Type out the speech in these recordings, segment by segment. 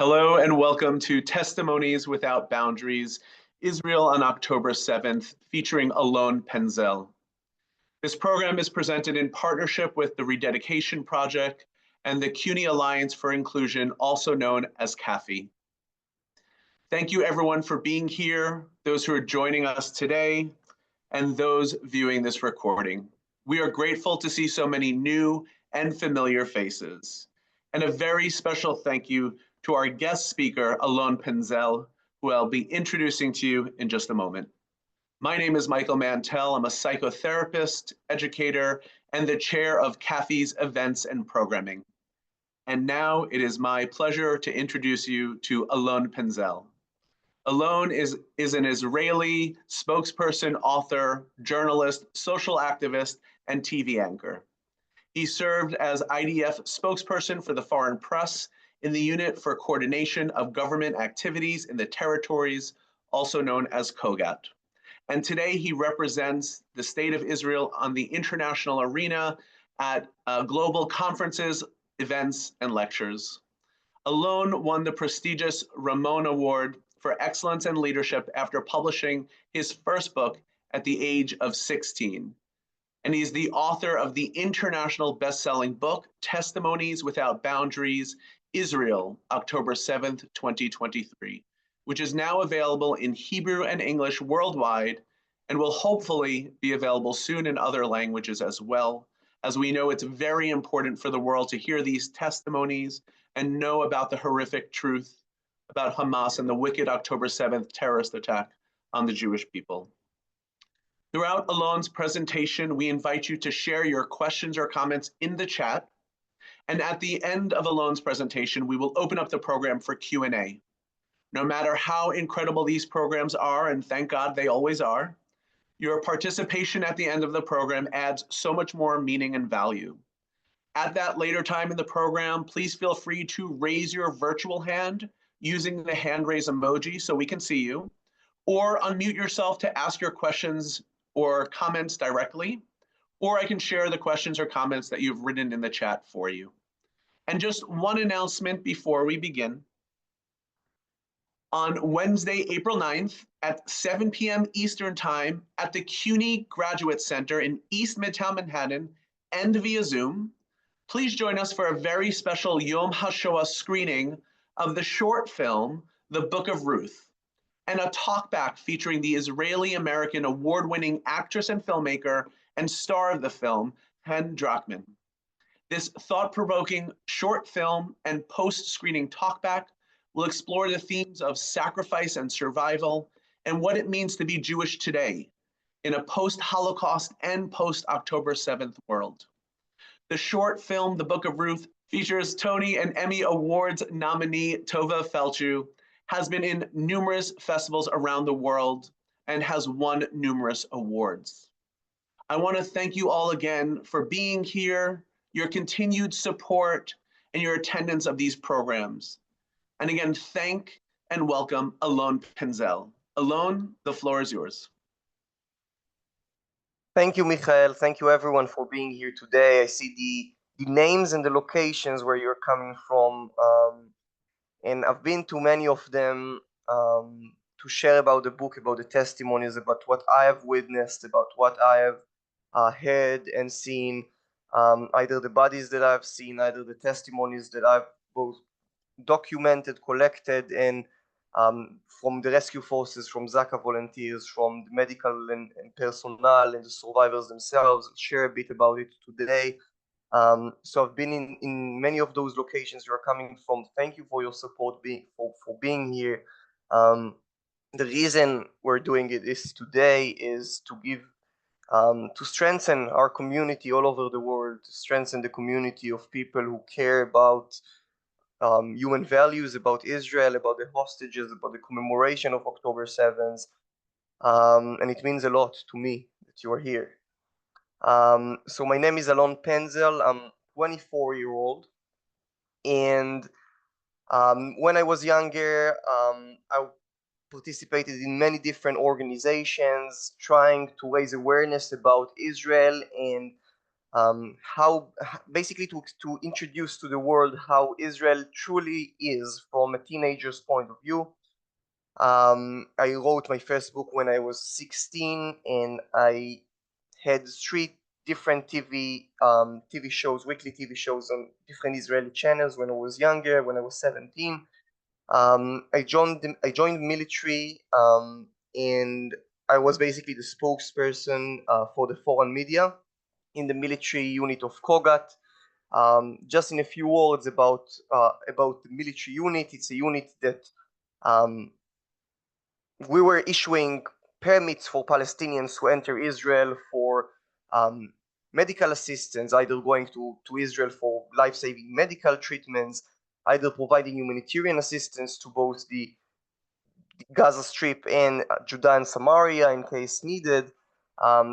Hello and welcome to Testimonies Without Boundaries, Israel on October 7th, featuring Alon Penzel. This program is presented in partnership with the Rededication Project and the CUNY Alliance for Inclusion, also known as CAFI. Thank you everyone for being here, those who are joining us today, and those viewing this recording. We are grateful to see so many new and familiar faces. And a very special thank you to our guest speaker, Alon Penzel, who I'll be introducing to you in just a moment. My name is Michael Mantell. I'm a psychotherapist, educator, and the chair of CAFI's events and programming. And now it is my pleasure to introduce you to Alon Penzel. Alon is an Israeli spokesperson, author, journalist, social activist, and TV anchor. He served as IDF spokesperson for the foreign press in the Unit for Coordination of Government Activities in the Territories, also known as COGAT. And today he represents the State of Israel on the international arena at global conferences, events, and lectures. Alon won the prestigious Ramon Award for Excellence in Leadership after publishing his first book at the age of 16. And he's the author of the international best-selling book, Testimonies Without Boundaries, Israel, October 7th, 2023, which is now available in Hebrew and English worldwide and will hopefully be available soon in other languages as well, as we know it's very important for the world to hear these testimonies and know about the horrific truth about Hamas and the wicked October 7th terrorist attack on the Jewish people. Throughout Alon's presentation, we invite you to share your questions or comments in the chat. And at the end of Alon's presentation, we will open up the program for Q&A. No matter how incredible these programs are, and thank God they always are, your participation at the end of the program adds so much more meaning and value. At that later time in the program, please feel free to raise your virtual hand using the hand raise emoji so we can see you, or unmute yourself to ask your questions or comments directly, or I can share the questions or comments that you've written in the chat for you. And just one announcement before we begin. On Wednesday, April 9th at 7 p.m. Eastern Time at the CUNY Graduate Center in East Midtown Manhattan and via Zoom, please join us for a very special Yom HaShoah screening of the short film, The Book of Ruth, and a talkback featuring the Israeli-American award-winning actress and filmmaker and star of the film, Hen Drachman. This thought-provoking short film and post-screening talkback will explore the themes of sacrifice and survival and what it means to be Jewish today in a post-Holocaust and post-October 7th world. The short film, The Book of Ruth, features Tony and Emmy Awards nominee Tova Felchu, has been in numerous festivals around the world, and has won numerous awards. I want to thank you all again for being here, your continued support, and your attendance of these programs. And again, thank and welcome Alon Penzel. Alon, the floor is yours. Thank you, Michael. Thank you, everyone, for being here today. I see the names and the locations where you're coming from, and I've been to many of them to share about the book, about the testimonies, about what I have witnessed, about what I have heard and seen, either the bodies that I've seen, either the testimonies that I've both documented, collected, and from the rescue forces, from Zaka volunteers, from the medical and personnel and the survivors themselves. I'll share a bit about it today. So I've been in many of those locations you're coming from. Thank you for your support, for being here. The reason we're doing this today is to give, to strengthen our community all over the world, to strengthen the community of people who care about human values, about Israel, about the hostages, about the commemoration of October 7th. And it means a lot to me that you are here. So my name is Alon Penzel. I'm 24-year-old, and when I was younger, I participated in many different organizations trying to raise awareness about Israel and basically to introduce to the world how Israel truly is from a teenager's point of view. I wrote my first book when I was 16, and I had 3 different TV shows, weekly TV shows on different Israeli channels when I was younger, when I was 17. I joined military, and I was basically the spokesperson for the foreign media in the military unit of Kogat. Just in a few words about the military unit, it's a unit that um, we were issuing permits for Palestinians to enter Israel for um, medical assistance, either going to Israel for life-saving medical treatments, either providing humanitarian assistance to both the Gaza Strip and Judea and Samaria in case needed.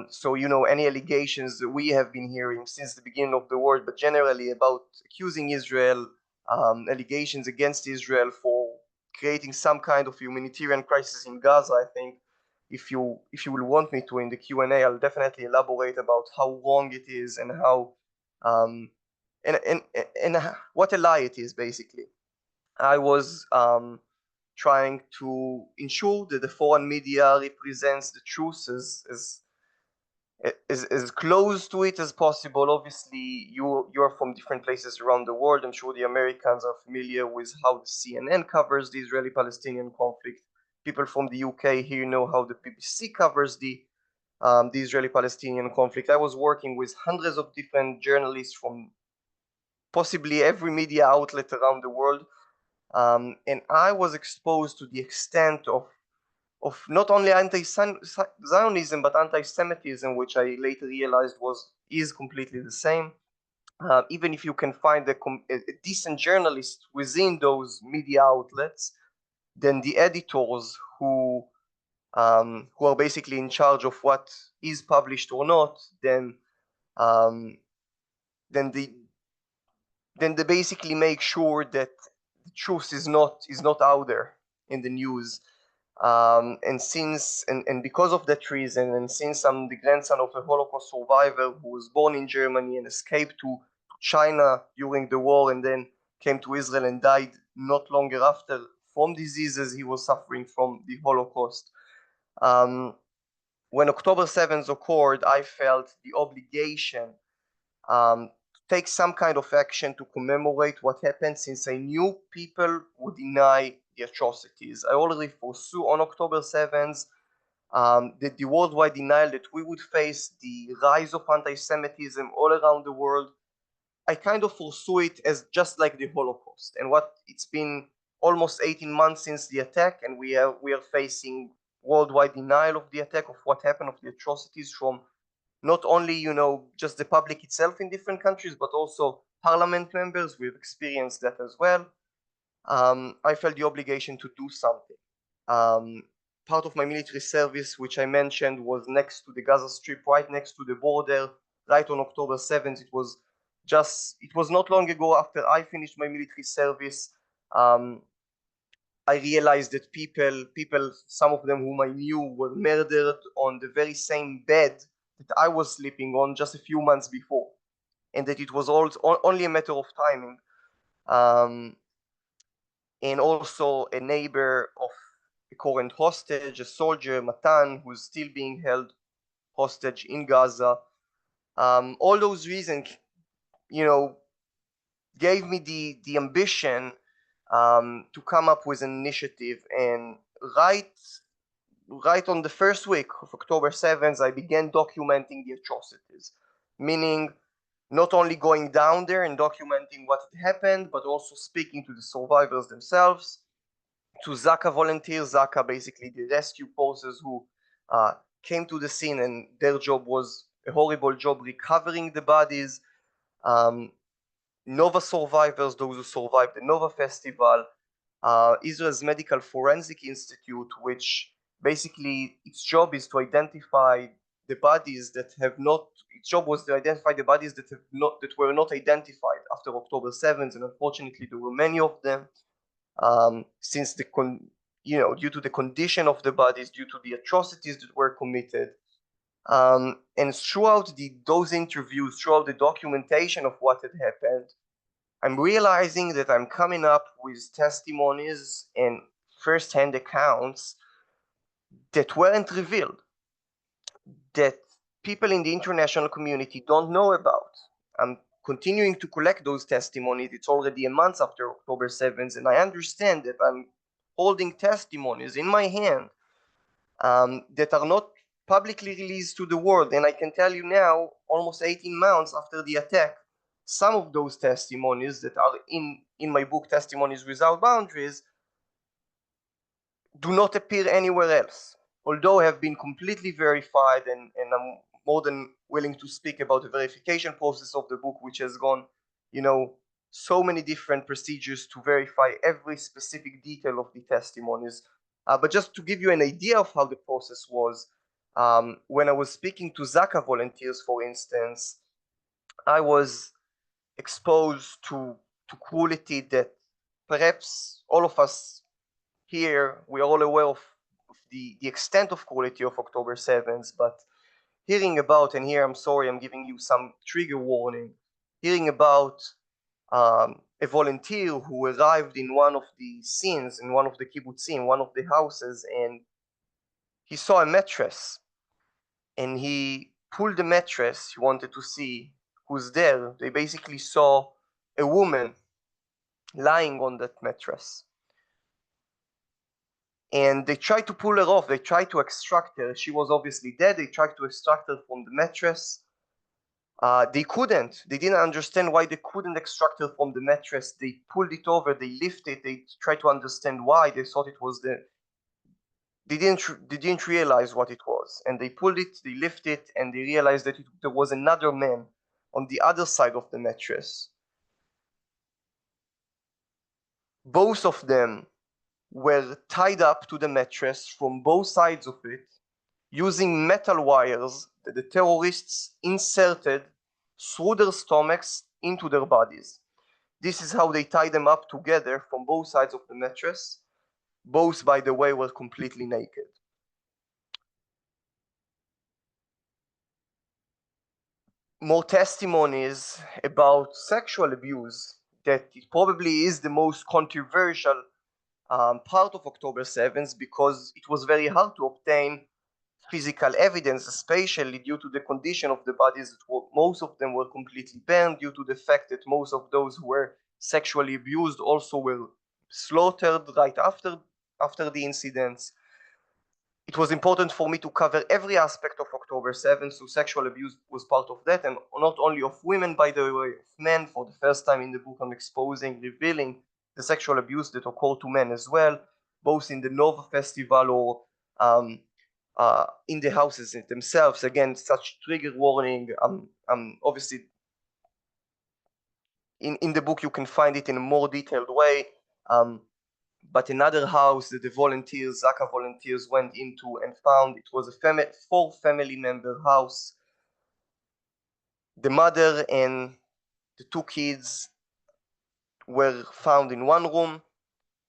So, any allegations that we have been hearing since the beginning of the war, but generally about accusing Israel, allegations against Israel for creating some kind of humanitarian crisis in Gaza. I think if you will want me to in the Q&A, I'll definitely elaborate about how wrong it is and how um, and what a lie it is basically. I was trying to ensure that the foreign media represents the truth as close to it as possible. Obviously, you're from different places around the world. I'm sure the Americans are familiar with how the CNN covers the Israeli-Palestinian conflict. People from the UK here know how the BBC covers the Israeli-Palestinian conflict. I was working with hundreds of different journalists from possibly every media outlet around the world, and I was exposed to the extent of not only anti-Zionism but anti-Semitism, which I later realized is completely the same. Even if you can find a decent journalist within those media outlets, then the editors who are basically in charge of what is published or not, um, then the then they basically make sure that the truth is not out there in the news. And because of that reason, and since I'm the grandson of a Holocaust survivor who was born in Germany and escaped to China during the war and then came to Israel and died not longer after from diseases he was suffering from the Holocaust. Um, when October 7th occurred, I felt the obligation to take some kind of action to commemorate what happened, since I knew people would deny the atrocities. I already foresaw on October 7th that the worldwide denial that we would face, the rise of anti-Semitism all around the world. I kind of foresaw it as just like the Holocaust. And what it's been almost 18 months since the attack, and we are facing worldwide denial of the attack, of what happened, of the atrocities, from not only just the public itself in different countries, but also parliament members. We've experienced that as well. I felt the obligation to do something. Part of my military service, which I mentioned, was next to the Gaza Strip, right next to the border, right on October 7th. It was not long ago after I finished my military service. I realized that people, some of them whom I knew, were murdered on the very same bed that I was sleeping on just a few months before, and that it was only a matter of timing. Um, and also a neighbor of a current hostage, a soldier, Matan, who's still being held hostage in Gaza. All those reasons, you know, gave me the ambition to come up with an initiative. And right on the first week of October 7th, I began documenting the atrocities, meaning not only going down there and documenting what had happened, but also speaking to the survivors themselves, to Zaka volunteers, Zaka basically the rescue forces who came to the scene, and their job was a horrible job recovering the bodies. Nova survivors, those who survived the Nova Festival, Israel's Medical Forensic Institute, which basically its job is to identify the bodies that have not. Its job was to identify the bodies that were not identified after October 7th, and unfortunately there were many of them. Since due to the condition of the bodies, due to the atrocities that were committed. And throughout those interviews, throughout the documentation of what had happened, I'm realizing that I'm coming up with testimonies and first-hand accounts that weren't revealed, that people in the international community don't know about. I'm continuing to collect those testimonies. It's already a month after October 7th, and I understand that I'm holding testimonies in my hand that are not publicly released to the world. And I can tell you now, almost 18 months after the attack, some of those testimonies that are in my book, Testimonies Without Boundaries, do not appear anywhere else, although have been completely verified, and I'm more than willing to speak about the verification process of the book, which has gone, so many different procedures to verify every specific detail of the testimonies. But just to give you an idea of how the process was, when I was speaking to Zaka volunteers, for instance, I was exposed to cruelty that perhaps all of us here, we are all aware of the extent of cruelty of October 7th, but hearing about, and here I'm sorry, I'm giving you some trigger warning, hearing about a volunteer who arrived in one of the scenes, in one of the kibbutzim, one of the houses, and he saw a mattress, and he pulled the mattress, he wanted to see who's there. They basically saw a woman lying on that mattress. And they tried to pull her off. They tried to extract her. She was obviously dead. They tried to extract her from the mattress. They couldn't. They didn't understand why they couldn't extract her from the mattress. They pulled it over. They lifted it. They tried to understand why. They thought it was They didn't realize what it was. And they pulled it. They lifted it, and they realized that there was another man on the other side of the mattress. Both of them were tied up to the mattress from both sides of it, using metal wires that the terrorists inserted through their stomachs into their bodies. This is how they tied them up together from both sides of the mattress. Both, by the way, were completely naked. More testimonies about sexual abuse, that it probably is the most controversial part of October 7th, because it was very hard to obtain physical evidence, especially due to the condition of the bodies. Most of them were completely burned, due to the fact that most of those who were sexually abused also were slaughtered right after the incidents. It was important for me to cover every aspect of October 7th, so sexual abuse was part of that, and not only of women, by the way, of men. For the first time in the book, I'm revealing the sexual abuse that occurred to men as well, both in the Nova Festival or in the houses themselves. Again, such trigger warning. Obviously, in the book you can find it in a more detailed way. But another house that the volunteers, Zaka volunteers, went into and found, it was a four family member house. The mother and the two kids were found in one room.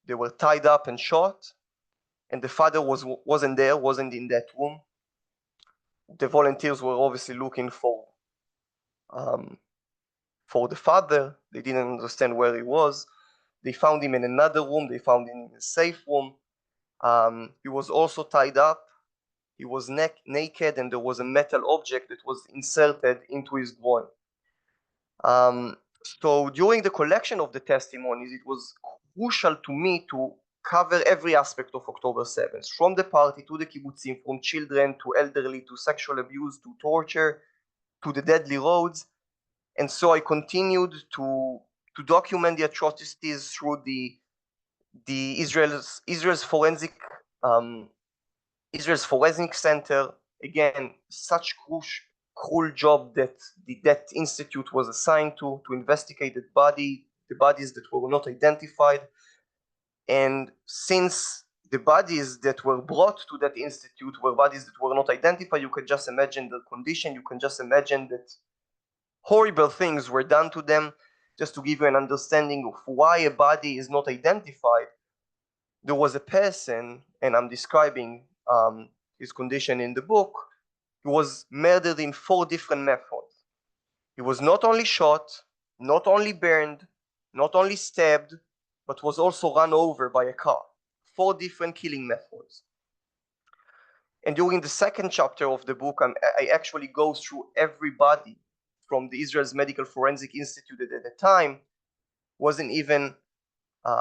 They were tied up and shot, and the father wasn't in that room. The volunteers were obviously looking for the father. They didn't understand where he was. They found him in another room. They found him in a safe room. He was also tied up. He was naked, and there was a metal object that was inserted into his groin. So during the collection of the testimonies, it was crucial to me to cover every aspect of October 7th, from the party to the kibbutzim, from children to elderly to sexual abuse to torture to the deadly roads. And so I continued to document the atrocities through the Israel's forensic Center. Again, such cruel job that that institute was assigned to investigate the bodies that were not identified. And since the bodies that were brought to that institute were bodies that were not identified, you can just imagine the condition. You can just imagine that horrible things were done to them. Just to give you an understanding of why a body is not identified, there was a person, and I'm describing his condition in the book. he was murdered in 4 different methods. He was not only shot, not only burned, not only stabbed, but was also run over by a car. 4 different killing methods. And during the second chapter of the book, I actually go through everybody from the Israel's Medical Forensic Institute that at the time wasn't even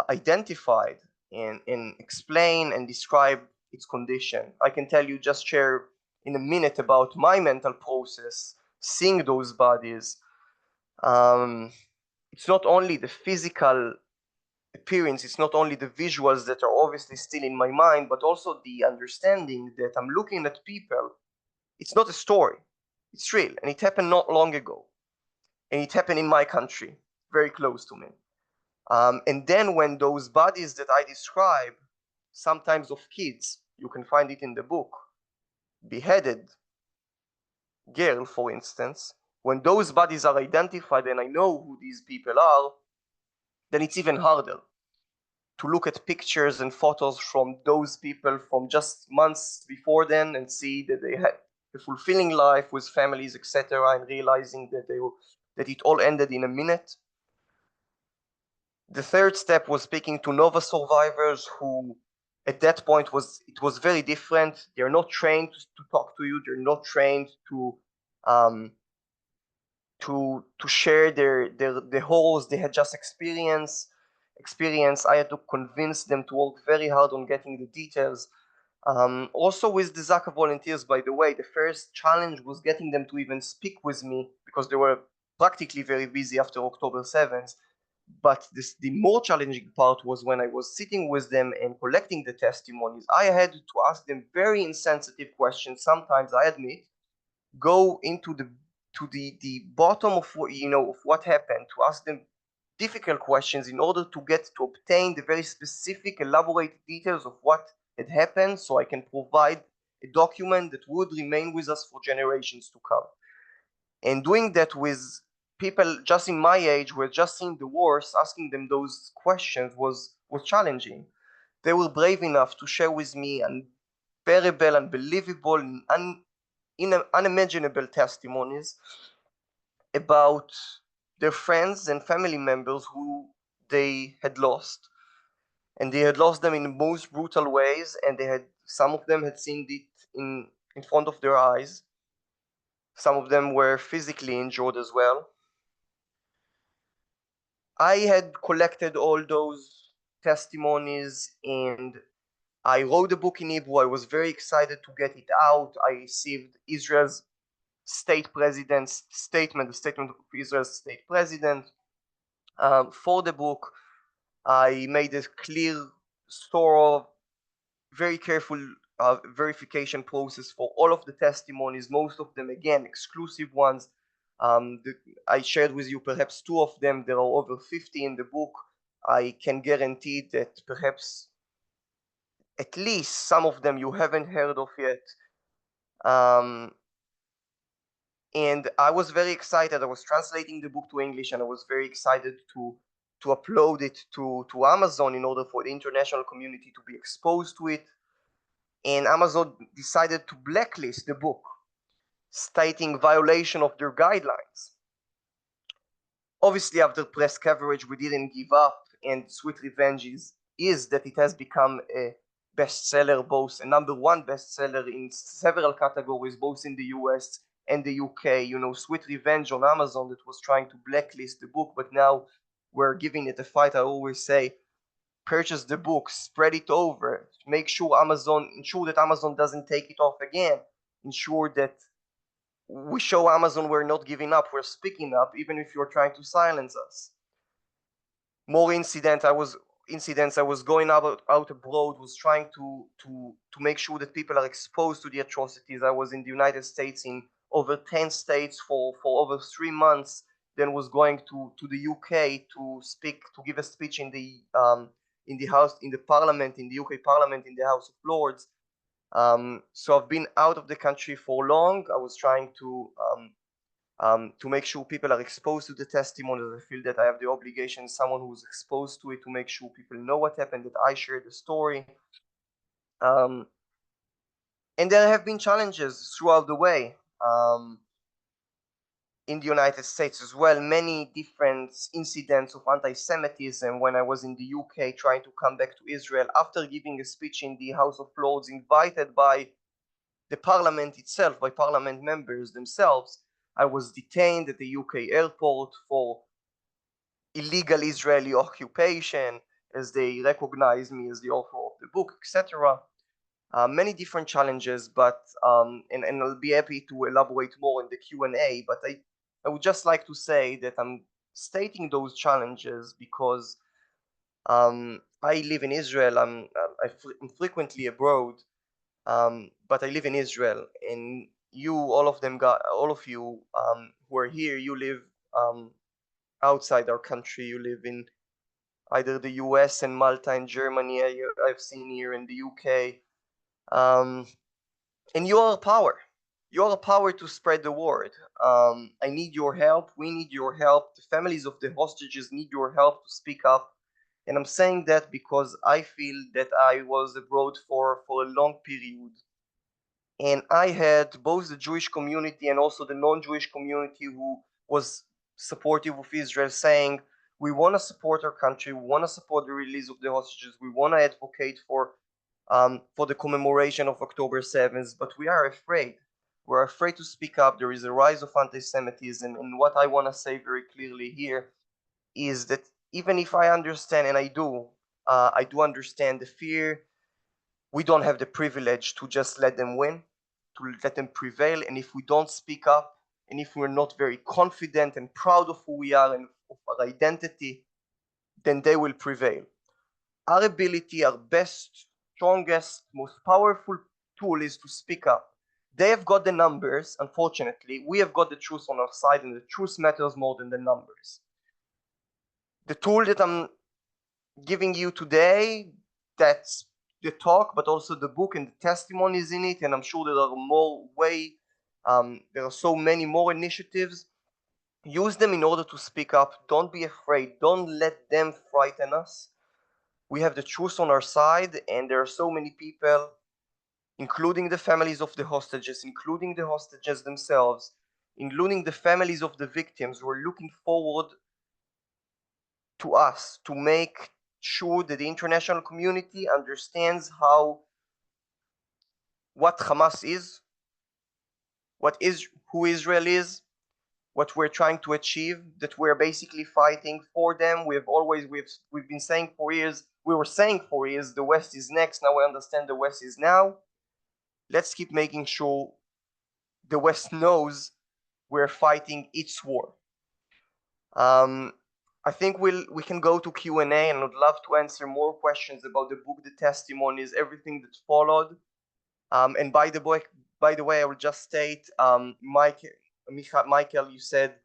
identified and explain and describe its condition. I can tell you, just share in a minute about my mental process, seeing those bodies. It's not only the physical appearance, it's not only the visuals that are obviously still in my mind, but also the understanding that I'm looking at people. It's not a story, it's real, and it happened not long ago, and it happened in my country, very close to me. And then when those bodies that I describe, sometimes of kids, you can find it in the book, beheaded girl, for instance, when those bodies are identified and I know who these people are, then it's even harder to look at pictures and photos from those people from just months before then and see that they had a fulfilling life with families, etc., and realizing that it all ended in a minute. The third step was speaking to Nova survivors who at that point it was very different. They're not trained to talk to you. They're not trained to share the horrors they had just experienced. I had to convince them to work very hard on getting the details. Also with the Zaka volunteers, by the way, the first challenge was getting them to even speak with me because they were practically very busy after October 7th. But the more challenging part was when I was sitting with them and collecting the testimonies. I had to ask them very insensitive questions. Sometimes, I admit, go into the bottom of what happened, to ask them difficult questions in order to obtain the very specific, elaborate details of what had happened, so I can provide a document that would remain with us for generations to come. And doing that with people just in my age who had just seen the wars, asking them those questions was challenging. They were brave enough to share with me unbearable, unbelievable, unimaginable testimonies about their friends and family members who they had lost. And they had lost them in the most brutal ways, and some of them had seen it in front of their eyes. Some of them were physically injured as well. I had collected all those testimonies and I wrote the book in Hebrew. I was very excited to get it out. I received Israel's state president's statement, the statement of Israel's state president. For the book, I made a clear, thorough, very careful verification process for all of the testimonies, most of them, again, exclusive ones. I shared with you perhaps 2 of them. There are over 50 in the book. I can guarantee that perhaps at least some of them you haven't heard of yet. And I was very excited. I was translating the book to English, and I was very excited to upload it to Amazon in order for the international community to be exposed to it. And Amazon decided to blacklist the book, stating violation of their guidelines. Obviously, after press coverage, we didn't give up, and Sweet Revenge is that it has become a bestseller, both a #1 bestseller in several categories, both in the US and the UK. You know, Sweet Revenge on Amazon that was trying to blacklist the book, but now we're giving it a fight. I always say, purchase the book, spread it over, ensure that Amazon doesn't take it off again, ensure that we show Amazon we're not giving up, we're speaking up, even if you're trying to silence us. More incidents. I was going out abroad, was trying to make sure that people are exposed to the atrocities. I was in the United States in over 10 states for over 3 months, then was going to the UK to give a speech in the Parliament, in the UK Parliament, in the House of Lords. So I've been out of the country for long. I was trying to make sure people are exposed to the testimonies. I feel that I have the obligation, someone who's exposed to it, to make sure people know what happened, that I share the story. And there have been challenges throughout the way. in the United States as well, many different incidents of anti-Semitism when I was in the UK trying to come back to Israel after giving a speech in the House of Lords invited by the parliament itself, by parliament members themselves. I was detained at the UK airport for illegal Israeli occupation as they recognized me as the author of the book, etc. Many different challenges, but and I'll be happy to elaborate more in the Q&A, but I would just like to say that I'm stating those challenges because I live in Israel. I'm frequently abroad, but I live in Israel, and you, all of you who are here, you live outside our country. You live in either the US and Malta and Germany. I've seen here in the UK. And you are a power. You are a power to spread the word. I need your help. We need your help. The families of the hostages need your help to speak up. And I'm saying that because I feel that I was abroad for a long period. And I had both the Jewish community and also the non-Jewish community who was supportive of Israel, saying, we want to support our country, we want to support the release of the hostages, we want to advocate for the commemoration of October 7th, but we are afraid. We're afraid to speak up. There is a rise of anti-Semitism, and what I want to say very clearly here is that even if I understand, and I do understand the fear, we don't have the privilege to just let them win, to let them prevail, and if we don't speak up, and if we're not very confident and proud of who we are and of our identity, then they will prevail. Our ability, our best, strongest, most powerful tool is to speak up. They have got the numbers, unfortunately. We have got the truth on our side, and the truth matters more than the numbers. The tool that I'm giving you today, that's the talk, but also the book and the testimonies in it, and I'm sure there are there are so many more initiatives. Use them in order to speak up. Don't be afraid. Don't let them frighten us. We have the truth on our side, and there are so many people, including the families of the hostages, including the hostages themselves, including the families of the victims, who are looking forward to us to make sure that the international community understands what Hamas is, who Israel is, what we're trying to achieve, that we're basically fighting for them. We've been saying for years, we were saying for years, the West is next. Now we understand the West is now. Let's keep making sure the West knows we're fighting its war. I think we can go to Q&A, and I'd love to answer more questions about the book, the testimonies, everything that followed. And by the way, I will just state, Michael, you stated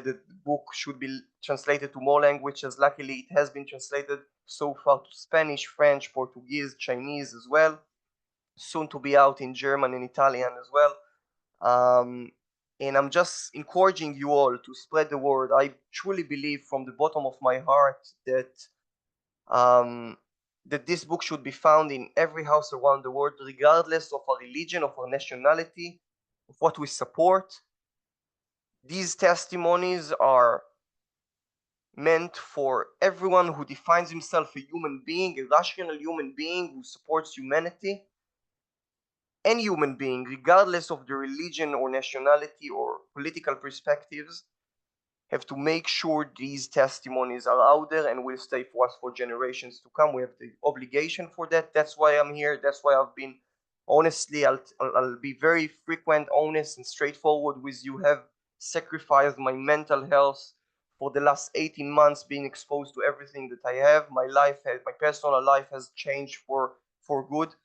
that the book should be translated to more languages. Luckily, it has been translated so far to Spanish, French, Portuguese, Chinese as well. Soon to be out in German and Italian as well. And I'm just encouraging you all to spread the word. I truly believe from the bottom of my heart that this book should be found in every house around the world, regardless of our religion, of our nationality, of what we support. These testimonies are meant for everyone who defines himself a human being, a rational human being who supports humanity. Any human being, regardless of their religion or nationality or political perspectives, have to make sure these testimonies are out there and will stay for us for generations to come. We have the obligation for that. That's why I'm here. That's why I've been, honestly, I'll be very frequent, honest, and straightforward with you. Have sacrificed my mental health for the last 18 months, being exposed to everything that I have. My personal life has changed for good.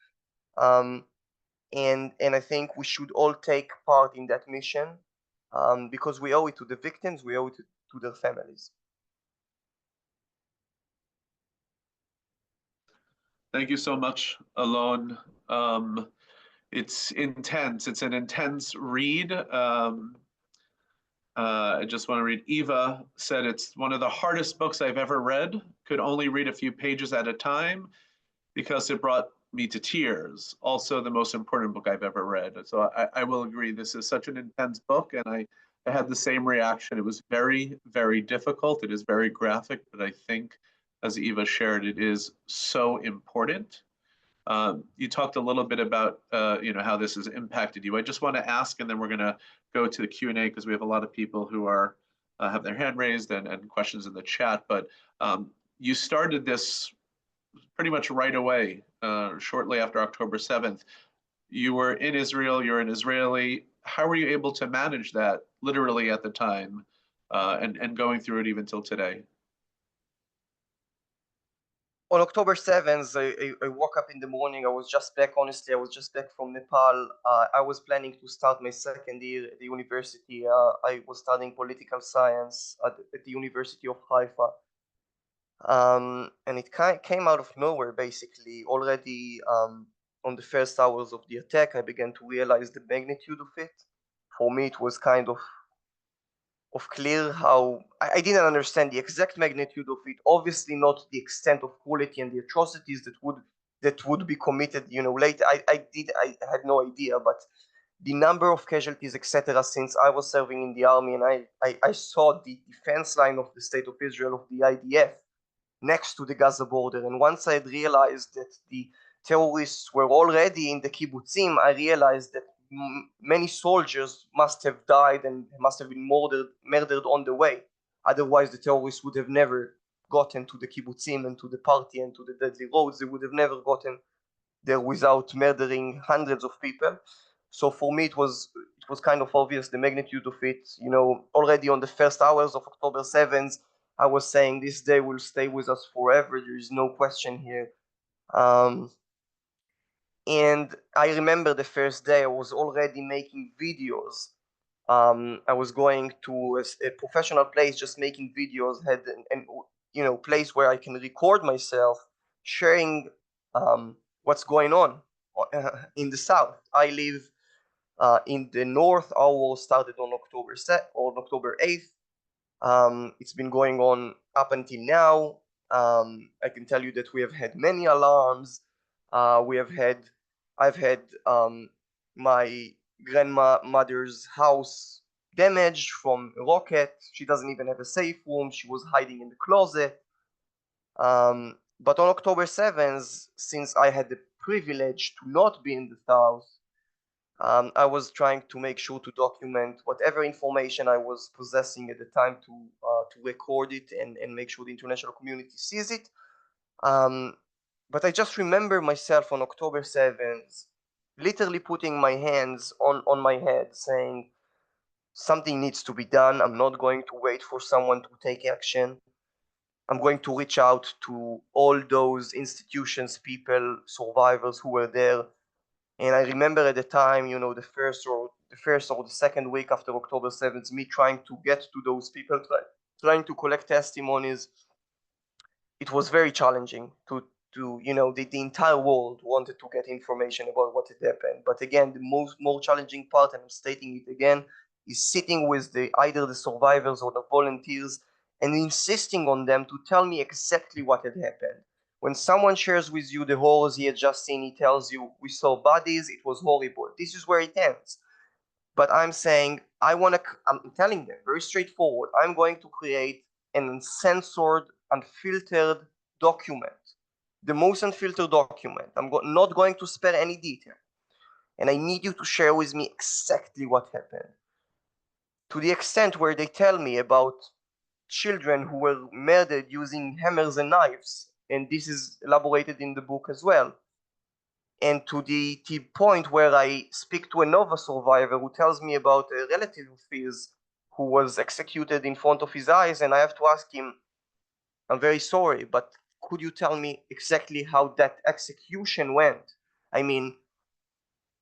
And I think we should all take part in that mission, because we owe it to the victims, we owe it to their families. Thank you so much, Alon. It's intense. It's an intense read. I just want to read. Eva said it's one of the hardest books I've ever read. Could only read a few pages at a time because it brought me to tears. Also, the most important book I've ever read. So I will agree, this is such an intense book, and I had the same reaction. It was very, very difficult. It is very graphic, but I think, as Eva shared, it is so important. You talked a little bit about how this has impacted you. I just want to ask, and then we're going to go to the Q&A because we have a lot of people who are have their hand raised and questions in the chat. But you started this pretty much right away, shortly after October 7th. You were in Israel. You're an Israeli. How were you able to manage that literally at the time, and going through it even till today? On October 7th, I woke up in the morning. I was just back, honestly, I was just back from Nepal. I was planning to start my second year at the university. I was studying political science at the University of Haifa. And it came out of nowhere, basically. Already on the first hours of the attack, I began to realize the magnitude of it. For me, it was kind of clear how I didn't understand the exact magnitude of it. Obviously, not the extent of quality and the atrocities that would be committed. Later. I had no idea, but the number of casualties, etc. Since I was serving in the army, and I saw the defense line of the state of Israel, of the IDF, next to the Gaza border. And once I had realized that the terrorists were already in the kibbutzim, I realized that many soldiers must have died and must have been murdered on the way. Otherwise, the terrorists would have never gotten to the kibbutzim and to the party and to the deadly roads. They would have never gotten there without murdering hundreds of people. So for me, it was kind of obvious the magnitude of it. Already on the first hours of October 7th, I was saying this day will stay with us forever. There is no question here. And I remember the first day I was already making videos. I was going to a professional place, just making videos, had an place where I can record myself, sharing what's going on in the south. I live in the north. Our war started on October 8th. It's been going on up until now. I can tell you that we have had many alarms. I've had my grandmother's house damaged from a rocket. She doesn't even have a safe room. She was hiding in the closet. But on October 7th, since I had the privilege to not be in the south, I was trying to make sure to document whatever information I was possessing at the time to record it and make sure the international community sees it. But I just remember myself on October 7th, literally putting my hands on my head, saying, something needs to be done. I'm not going to wait for someone to take action. I'm going to reach out to all those institutions, people, survivors who were there. And I remember at the time, the first or the second week after October 7th, me trying to get to those people, trying to collect testimonies. It was very challenging to the entire world wanted to get information about what had happened. But again, the more challenging part, and I'm stating it again, is sitting with either the survivors or the volunteers and insisting on them to tell me exactly what had happened. When someone shares with you the horrors he had just seen, he tells you, we saw bodies, it was horrible. This is where it ends. But I'm saying, I'm telling them very straightforward, I'm going to create an uncensored, unfiltered document, the most unfiltered document. I'm not going to spare any detail. And I need you to share with me exactly what happened. To the extent where they tell me about children who were murdered using hammers and knives. And this is elaborated in the book as well. And to the point where I speak to another survivor who tells me about a relative of his who was executed in front of his eyes, and I have to ask him, I'm very sorry, but could you tell me exactly how that execution went? I mean,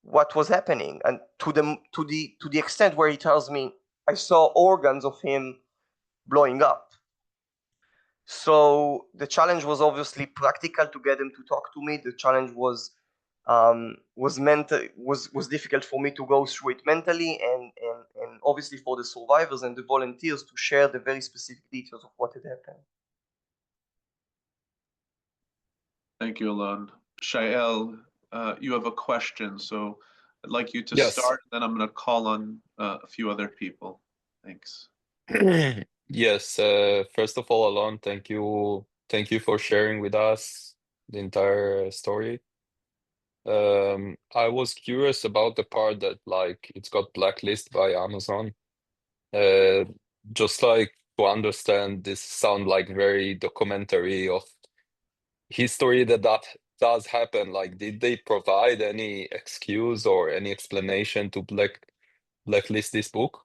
what was happening? And to the extent where he tells me, I saw organs of him blowing up. So the challenge was obviously practical to get them to talk to me. The challenge was difficult for me to go through it mentally, and obviously for the survivors and the volunteers to share the very specific details of what had happened. Thank you, Alon. Shael, you have a question, so I'd like you to Yes. start, then I'm going to call on a few other people. Thanks. Yes. First of all, Alon, thank you. Thank you for sharing with us the entire story. I was curious about the part that like it's got blacklisted by Amazon. Uh, just like to understand, this sound like very documentary of history that does happen. Like, did they provide any excuse or any explanation to blacklist this book?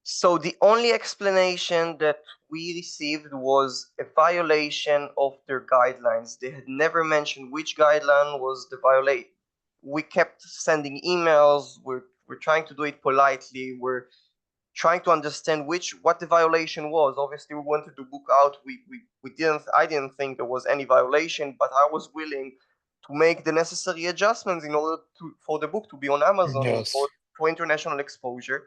So the only explanation that we received was a violation of their guidelines. They had never mentioned which guideline was the violate. We kept sending emails. We're trying to do it politely. We're trying to understand what the violation was. Obviously, we wanted the book out. We didn't. I didn't think there was any violation, but I was willing to make the necessary adjustments in order for the book to be on Amazon and Yes. for international exposure.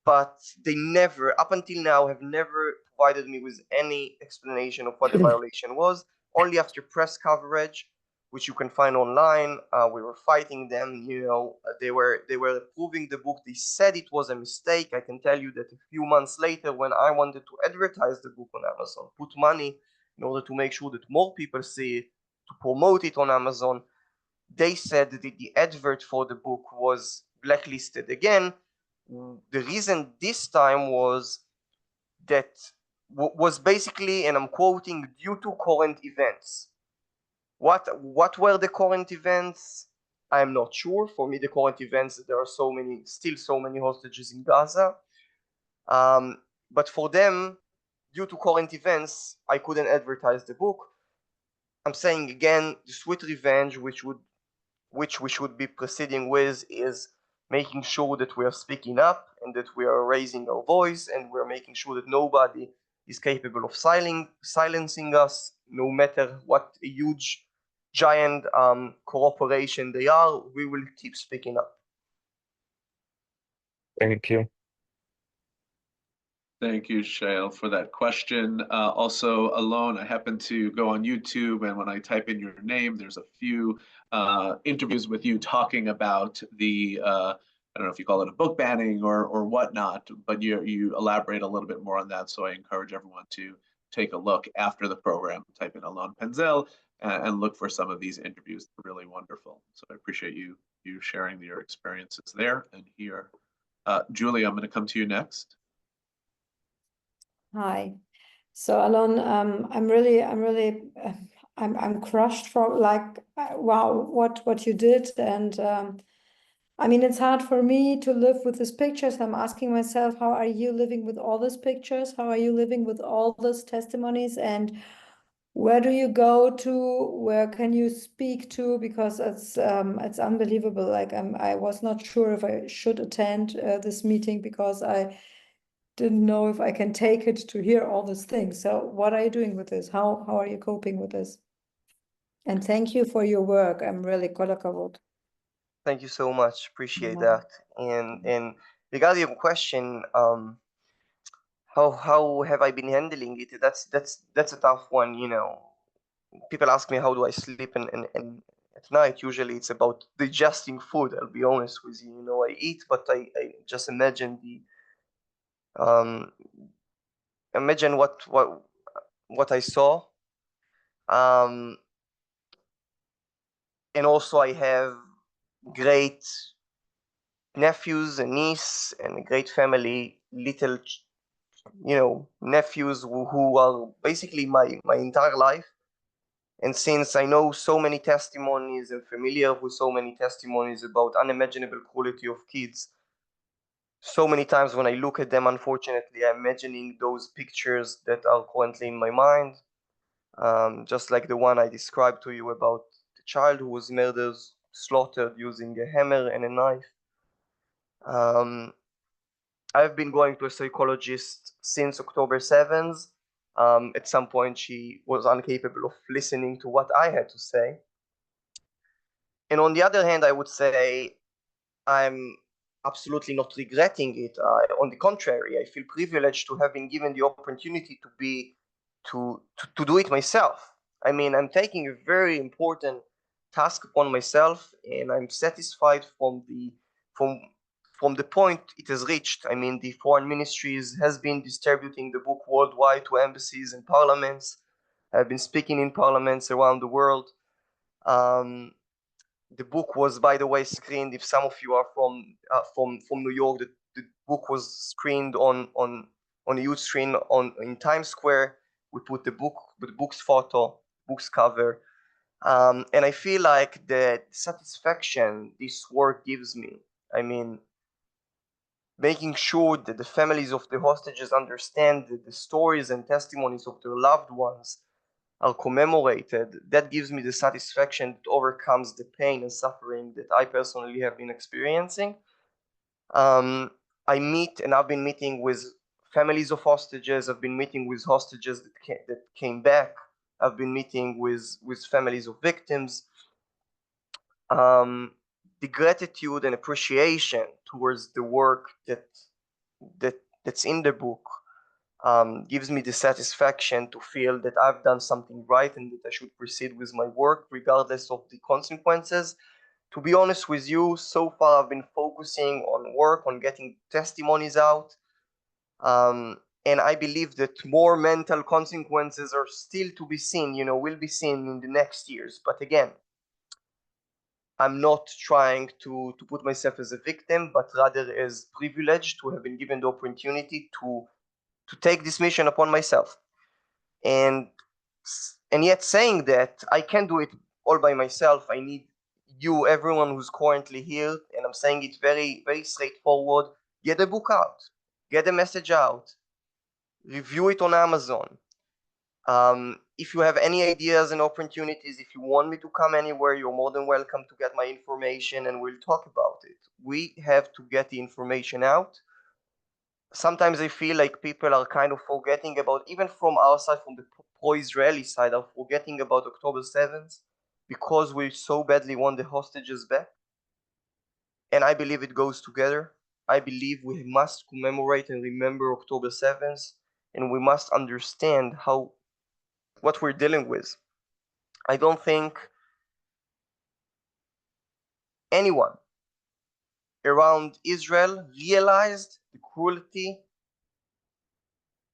But they never, up until now, have never provided me with any explanation of what the violation was. Only after press coverage, which you can find online, we were fighting them. They were approving the book. They said it was a mistake. I can tell you that a few months later, when I wanted to advertise the book on Amazon, put money in order to make sure that more people see it, to promote it on Amazon, they said that the advert for the book was blacklisted again. The reason this time was that was basically, and I'm quoting, due to current events. What were the current events? I'm not sure. For me, the current events, there are still so many hostages in Gaza. But for them, due to current events, I couldn't advertise the book. I'm saying again, the sweet revenge, which we should be proceeding with, is making sure that we are speaking up and that we are raising our voice, and we're making sure that nobody is capable of silencing us, no matter what a huge, giant corporation they are. We will keep speaking up. Thank you. Thank you, Shael, for that question. Also, Alon, I happen to go on YouTube, and when I type in your name, there's a few interviews with you talking about I don't know if you call it a book banning or whatnot, but you elaborate a little bit more on that. So I encourage everyone to take a look after the program, type in Alon Penzel, and look for some of these interviews. They're really wonderful. So I appreciate you sharing your experiences there and here. Julie, I'm going to come to you next. Hi. So Alon, I'm crushed from like, wow, what you did. And I mean, it's hard for me to live with these pictures. I'm asking myself, how are you living with all these pictures? How are you living with all these testimonies? And where do you go to? Where can you speak to? Because it's unbelievable. Like I was not sure if I should attend this meeting because I didn't know if I can take it to hear all these things. So what are you doing with this? How are you coping with this? And thank you for your work. I'm really kol hakavod. Thank you so much. Appreciate that. And regarding your question, how have I been handling it? That's a tough one. People ask me how do I sleep, and at night usually it's about digesting food. I'll be honest with you. I eat, but I just um imagine what I saw. Um and also I have great nephews and niece and a great family, little nephews who are basically my entire life. And since I know so many testimonies and familiar with so many testimonies about unimaginable quality of kids, so many times when I look at them, unfortunately, I'm imagining those pictures that are currently in my mind. Just like the one I described to you about the child who was murdered, slaughtered using a hammer and a knife. I've been going to a psychologist since October 7th. At some point, she was incapable of listening to what I had to say. And on the other hand, I would say I'm absolutely not regretting it. On the contrary, I feel privileged to have been given the opportunity to do it myself. I mean, I'm taking a very important task upon myself, and I'm satisfied from the point it has reached. I mean, the foreign ministries has been distributing the book worldwide to embassies and parliaments. I've been speaking in parliaments around the world. The book was, by the way, screened. If some of you are from New York, the book was screened on a huge screen in Times Square. We put the book's photo, book's cover, and I feel like the satisfaction this work gives me. I mean, making sure that the families of the hostages understand the stories and testimonies of their loved ones are commemorated, that gives me the satisfaction that overcomes the pain and suffering that I personally have been experiencing. I meet, and I've been meeting with families of hostages. I've been meeting with hostages that came back. I've been meeting with families of victims. The gratitude and appreciation towards the work that's in the book gives me the satisfaction to feel that I've done something right and that I should proceed with my work regardless of the consequences. To be honest with you, so far I've been focusing on work, on getting testimonies out. And I believe that more mental consequences are still to be seen, will be seen in the next years. But again, I'm not trying to put myself as a victim, but rather as privileged to have been given the opportunity to take this mission upon myself. And yet saying that, I can't do it all by myself. I need you, everyone who's currently here, and I'm saying it very, very straightforward. Get the book out, get the message out, review it on Amazon. If you have any ideas and opportunities, if you want me to come anywhere, you're more than welcome to get my information and we'll talk about it. We have to get the information out. Sometimes I feel like people are kind of forgetting about, even from our side, from the pro-Israeli side, are forgetting about October 7th because we so badly want the hostages back. And I believe it goes together. I believe we must commemorate and remember October 7th, and we must understand what we're dealing with. I don't think anyone around Israel realized the cruelty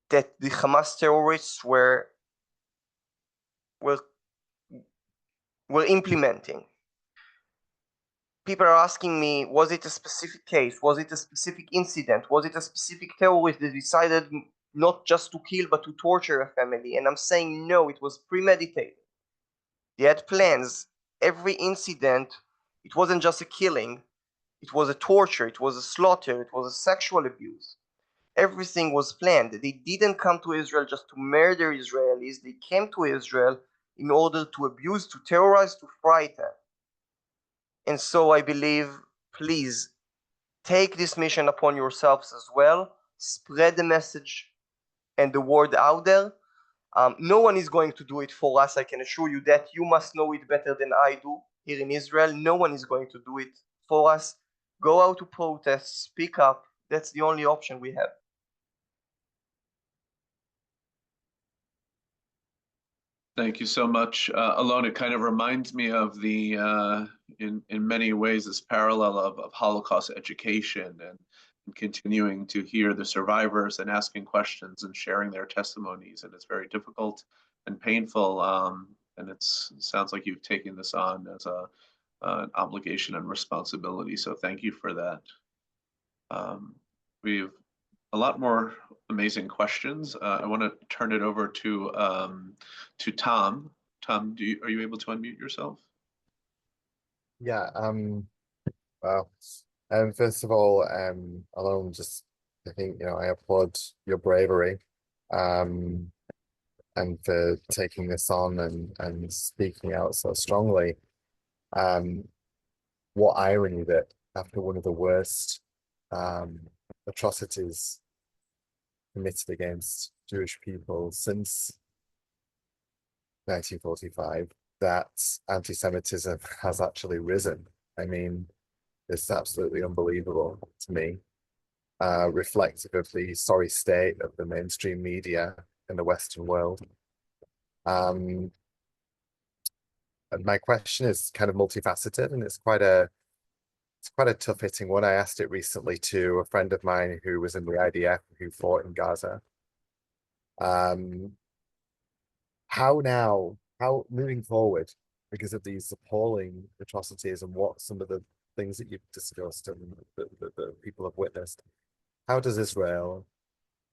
that the Hamas terrorists were implementing. People are asking me, was it a specific case? Was it a specific incident? Was it a specific terrorist that decided not just to kill but to torture a family? And I'm saying no, it was premeditated. They had plans. Every incident, it wasn't just a killing, it was a torture, it was a slaughter, it was a sexual abuse. Everything was planned. They didn't come to Israel just to murder Israelis. They came to Israel in order to abuse, to terrorize, to frighten. And so I believe, please, take this mission upon yourselves as well. Spread the message and the word out there. No one is going to do it for us. I can assure you that. You must know it better than I do here in Israel. No one is going to do it for us. Go out to protest, speak up. That's the only option we have. Thank you so much. Alon, it kind of reminds me of the, in many ways, this parallel of Holocaust education and continuing to hear the survivors and asking questions and sharing their testimonies. And it's very difficult and painful. And it sounds like you've taken this on as an obligation and responsibility. So thank you for that. We've a lot more amazing questions. I want to turn it over to Tom. Tom, are you able to unmute yourself? Yeah. Well, first of all, Alon, I think I applaud your bravery, and for taking this on and speaking out so strongly. What irony that after one of the worst atrocities committed against Jewish people since 1945, that anti-Semitism has actually risen. I mean, it's absolutely unbelievable to me, reflective of the sorry state of the mainstream media in the Western world. And my question is kind of multifaceted, and it's quite a tough hitting one. I asked it recently to a friend of mine who was in the IDF who fought in Gaza. How moving forward, because of these appalling atrocities and what some of the things that you've discussed and that people have witnessed, how does Israel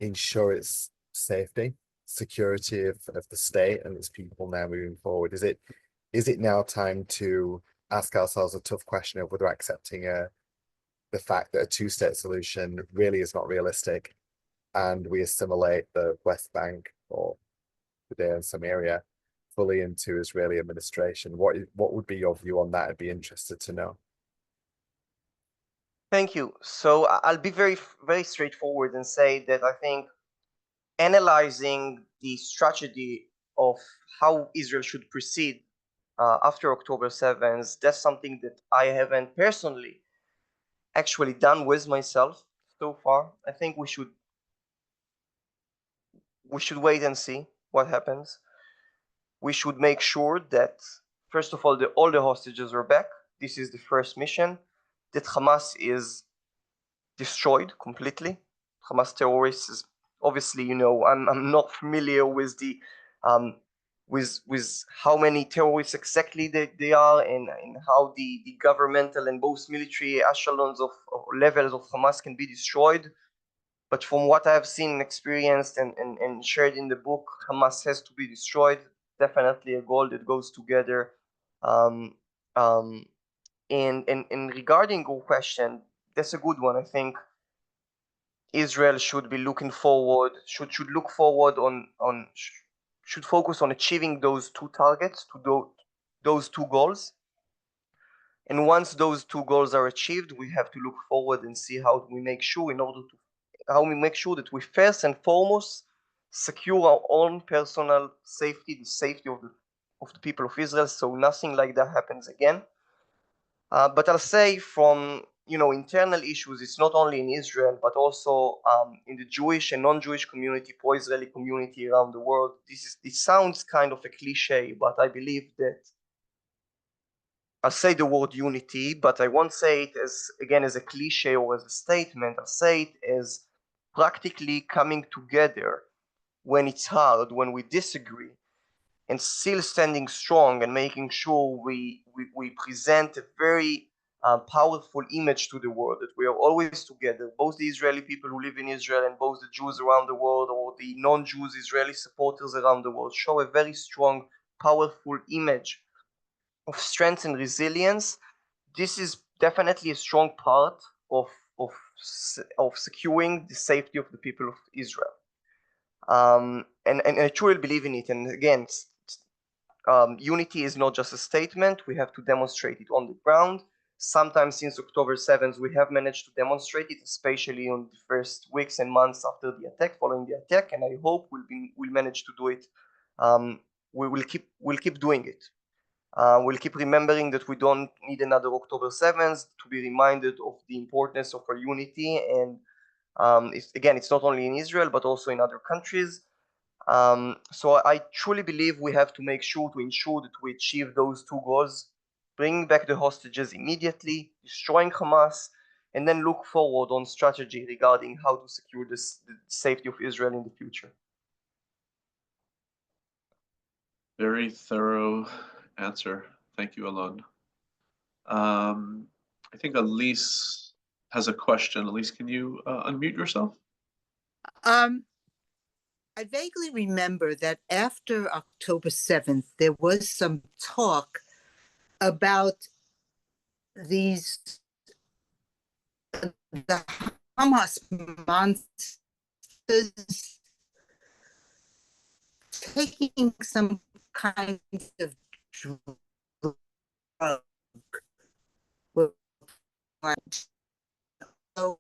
ensure its safety, security of the state and its people now moving forward? Is it now time to ask ourselves a tough question of whether accepting the fact that a two-state solution really is not realistic, and we assimilate the West Bank or Judea and Samaria fully into Israeli administration? What would be your view on that? I'd be interested to know. Thank you. So I'll be very straightforward and say that I think analyzing the strategy of how Israel should proceed after October 7th, that's something that I haven't personally actually done with myself so far. I think we should wait and see what happens. We should make sure that, first of all, all the hostages are back. This is the first mission. That Hamas is destroyed completely. Hamas terrorists is obviously, I'm not familiar with the with how many terrorists exactly they are, and how the governmental and both military echelons of levels of Hamas can be destroyed. But from what I've seen and experienced and shared in the book, Hamas has to be destroyed. Definitely a goal that goes together. And regarding your question, that's a good one. I think Israel should be looking forward, should look forward should focus on achieving those two targets, those two goals. And once those two goals are achieved, we have to look forward and see how we make sure that we first and foremost secure our own personal safety, the safety of the people of Israel, so nothing like that happens again. But I'll say from internal issues, it's not only in Israel, but also in the Jewish and non-Jewish community, pro-Israeli community around the world. It sounds kind of a cliche, but I believe that I'll say the word unity, but I won't say it as a cliche or as a statement. I'll say it as practically coming together when it's hard, when we disagree, and still standing strong and making sure we present a very powerful image to the world, that we are always together, both the Israeli people who live in Israel and both the Jews around the world, or the non-Jews Israeli supporters around the world, show a very strong, powerful image of strength and resilience. This is definitely a strong part of securing the safety of the people of Israel. And I truly believe in it. And again, unity is not just a statement. We have to demonstrate it on the ground. Sometimes since October 7th, we have managed to demonstrate it, especially in the first weeks and months after the attack, following the attack. And I hope we'll manage to do it. We'll keep doing it. We'll keep remembering that we don't need another October 7th to be reminded of the importance of our unity. And it's not only in Israel, but also in other countries. So I truly believe we have to make sure to ensure that we achieve those two goals, bringing back the hostages immediately, destroying Hamas, and then look forward on strategy regarding how to secure the safety of Israel in the future. Very thorough answer. Thank you, Alon. I think Elise has a question. Elise, can you unmute yourself? I vaguely remember that after October 7th, there was some talk about the Hamas monsters taking some kind of drug. So,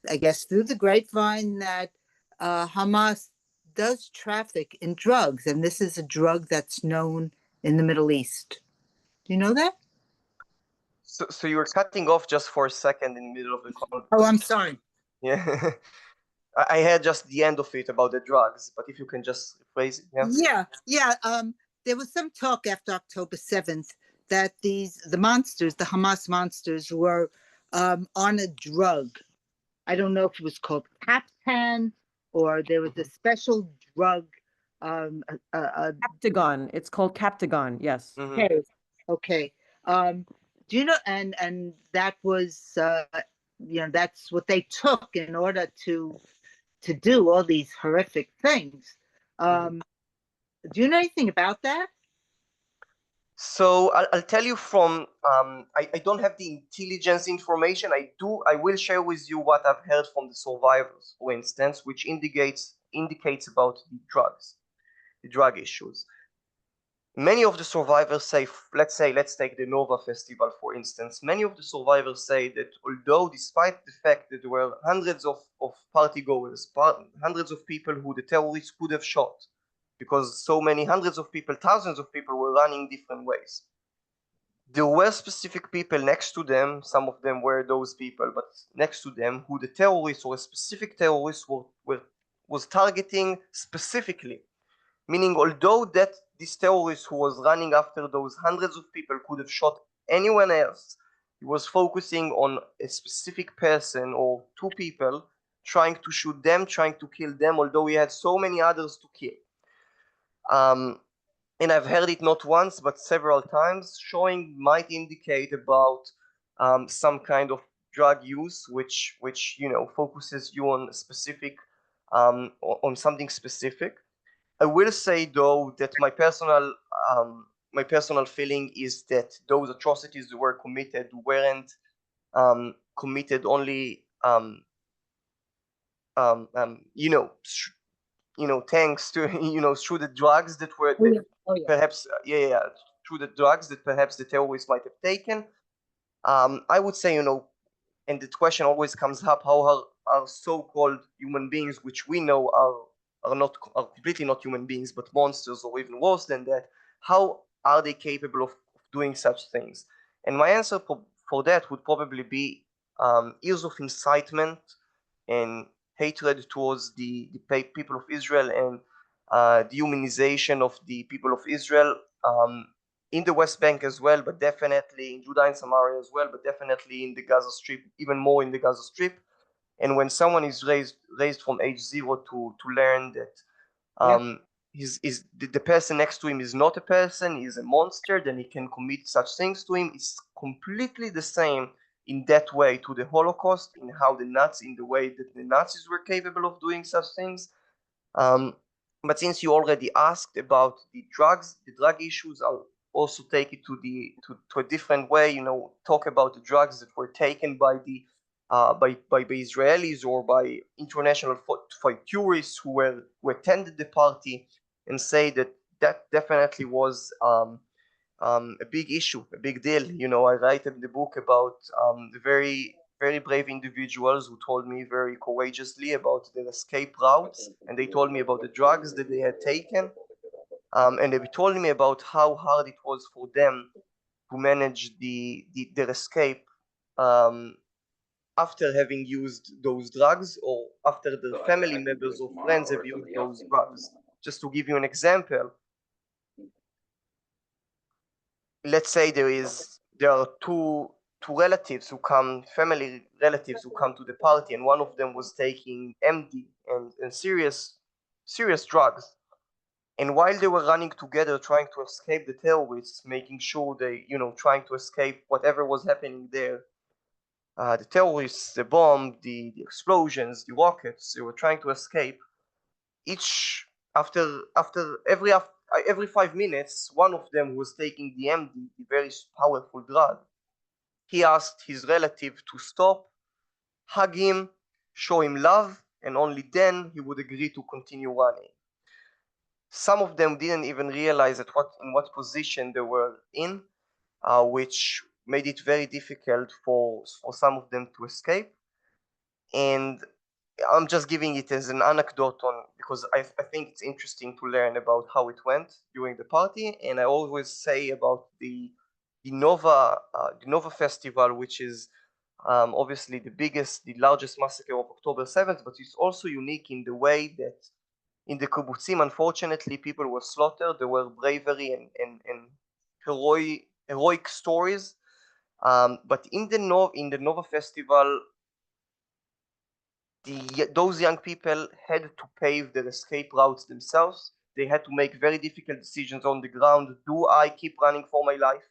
I guess through the grapevine that Hamas does traffic in drugs, and this is a drug that's known in the Middle East. Do you know that? So you were cutting off just for a second in the middle of the call. Oh, I'm sorry. Yeah. I had just the end of it about the drugs, but if you can just rephrase it, yeah. Yeah. There was some talk after October 7th that the monsters, the Hamas monsters, were on a drug. I don't know if it was called Captan or there was a special drug. Captagon. It's called Captagon. Yes. Okay. Okay. Do you know? And that was, that's what they took in order to do all these horrific things. Do you know anything about that? So I'll tell you from I don't have the intelligence information. I will share with you what I've heard from the survivors, for instance, which indicates about the drug issues. Many of the survivors say, let's take the Nova Festival for instance. Many of the survivors say that although despite the fact that there were hundreds of partygoers, hundreds of people who the terrorists could have shot, because so many hundreds of people, thousands of people were running different ways. There were specific people next to them, some of them were those people, but next to them who the terrorists or a specific terrorist was targeting specifically. Meaning, although that this terrorist who was running after those hundreds of people could have shot anyone else, he was focusing on a specific person or two people, trying to shoot them, trying to kill them, although he had so many others to kill. And I've heard it not once but several times. Showing might indicate about some kind of drug use, which focuses you on specific on something specific. I will say though that my personal feeling is that those atrocities that were committed weren't committed only thanks to through the drugs that were perhaps through the drugs that perhaps the terrorists might have taken. I would say, and the question always comes up, how are so-called human beings, which we know are completely not human beings but monsters or even worse than that, how are they capable of doing such things? And my answer for that would probably be years of incitement and hatred towards the people of Israel and dehumanization of the people of Israel in the West Bank as well, but definitely in Judea and Samaria as well, but definitely in the Gaza Strip, even more in the Gaza Strip. And when someone is raised from age 0 to learn that the person next to him is not a person, he's a monster, then he can commit such things to him. It's completely the same in that way to the Holocaust, in the way that the Nazis were capable of doing such things. But since you already asked about the drug issues, I'll also take it to a different way. Talk about the drugs that were taken by the Israelis or by international tourists who attended the party, and say that definitely was a big issue, a big deal. I write in the book about the very, very brave individuals who told me very courageously about their escape routes, and they told me about the drugs that they had taken, and they told me about how hard it was for them to manage their escape after having used those drugs, or after the family members or friends have used those drugs. Just to give you an example, let's say there are two family relatives who come to the party, and one of them was taking MD and serious drugs. And while they were running together trying to escape the terrorists, making sure they, trying to escape whatever was happening there, the terrorists, the bomb, the explosions, the rockets, they were trying to escape. Each after every 5 minutes, one of them was taking the MD, the very powerful drug. He asked his relative to stop, hug him, show him love, and only then he would agree to continue running. Some of them didn't even realize in what position they were in, which made it very difficult for some of them to escape. And I'm just giving it as an anecdote because I think it's interesting to learn about how it went during the party. And I always say about the Nova Festival, which is Obviously the largest massacre of October 7th, but it's also unique in the way that in the kibbutzim, unfortunately, people were slaughtered. There were bravery and heroic stories. But in the Nova Festival, those young people had to pave their escape routes themselves. They had to make very difficult decisions on the ground. Do I keep running for my life?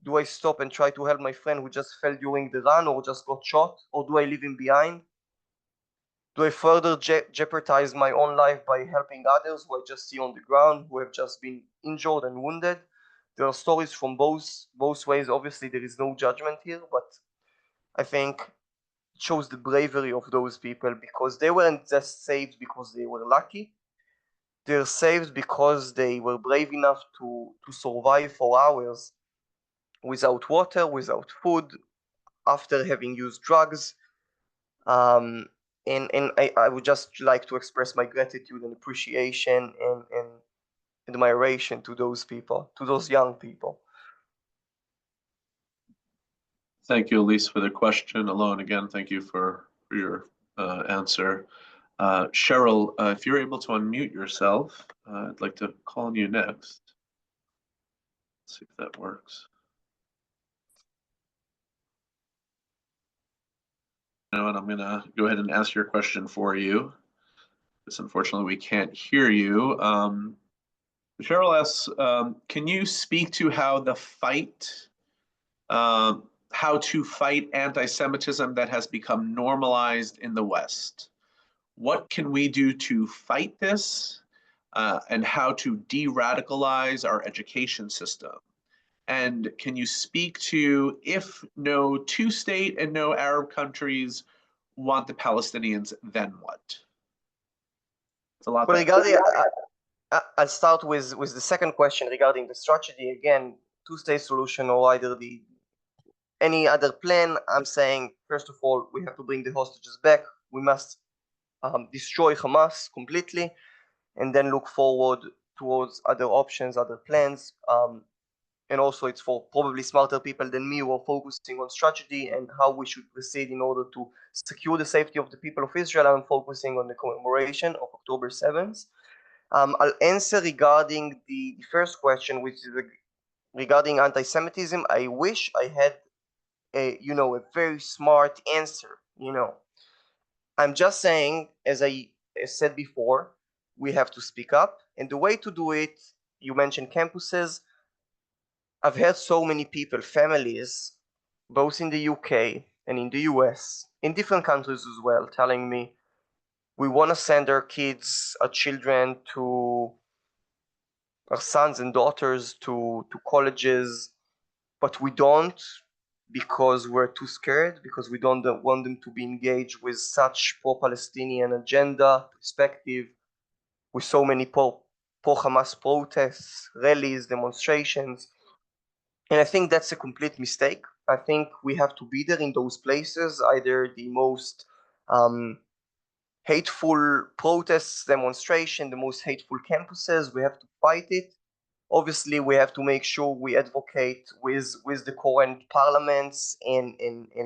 Do I stop and try to help my friend who just fell during the run or just got shot? Or do I leave him behind? Do I further jeopardize my own life by helping others who I just see on the ground, who have just been injured and wounded? There are stories from both ways. Obviously, there is no judgment here, but I think it shows the bravery of those people, because they weren't just saved because they were lucky. They're saved because they were brave enough to survive for hours without water, without food, after having used drugs. And I would just like to express my gratitude and appreciation and admiration to those people, to those young people. Thank you, Elise, for the question. Alon, again, thank you for your answer. Cheryl, if you're able to unmute yourself, I'd like to call on you next. Let's see if that works. You know, and I'm going to go ahead and ask your question for you, because unfortunately we can't hear you. Cheryl asks, can you speak to how the fight, how to fight anti-Semitism that has become normalized in the West? What can we do to fight this, and how to de-radicalize our education system? And can you speak to, if no two-state and no Arab countries want the Palestinians, then what? It's a lot. Well, regarding, I'll start with the second question regarding the strategy. Again, two-state solution or either any other plan. I'm saying, first of all, we have to bring the hostages back. We must destroy Hamas completely, and then look forward towards other options, other plans. And also, it's for probably smarter people than me who are focusing on strategy and how we should proceed in order to secure the safety of the people of Israel. I'm focusing on the commemoration of October 7th. I'll answer regarding the first question, which is regarding anti-Semitism. I wish I had a very smart answer. I'm just saying, as I said before, we have to speak up, and the way to do it, you mentioned campuses. I've heard so many people, families, both in the UK and in the US, in different countries as well, telling me, we want to send our kids, our children, to our sons and daughters to colleges, but we don't, because we're too scared, because we don't want them to be engaged with such pro-Palestinian agenda, perspective, with so many pro-Hamas protests, rallies, demonstrations. And I think that's a complete mistake. I think we have to be there in those places, either the most hateful protests, demonstration, the most hateful campuses. We have to fight it. Obviously, we have to make sure we advocate with the current parliaments and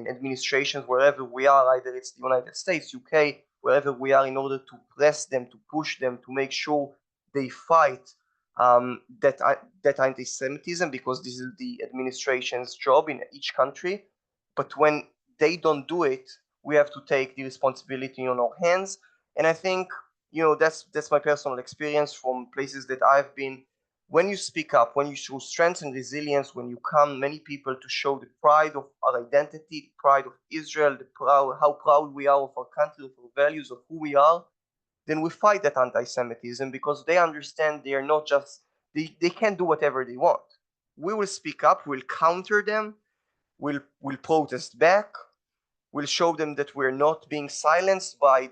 administrations wherever we are, either it's the United States, UK, wherever we are, in order to press them, to push them, to make sure they fight that anti-Semitism, because this is the administration's job in each country. But when they don't do it, we have to take the responsibility on our hands. And I think, that's my personal experience from places that I've been. When you speak up, when you show strength and resilience, when you come, many people, to show the pride of our identity, the pride of Israel, how proud we are of our country, of our values, of who we are, then we fight that anti-Semitism, because they understand they are not just, they can't do whatever they want. We will speak up, we'll counter them, we'll protest back, we'll show them that we're not being silenced by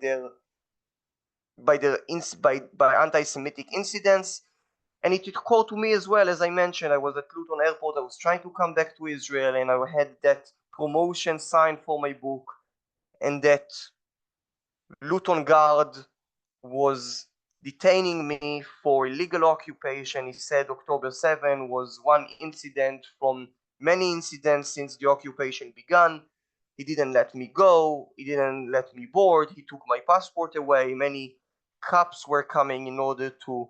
anti-Semitic incidents. And it occurred to me as well, as I mentioned, I was at Luton Airport, I was trying to come back to Israel, and I had that promotion sign for my book, and that Luton guard was detaining me for illegal occupation. He said October 7 was one incident from many incidents since the occupation began. He didn't let me go. He didn't let me board. He took my passport away. Many cops were coming in order to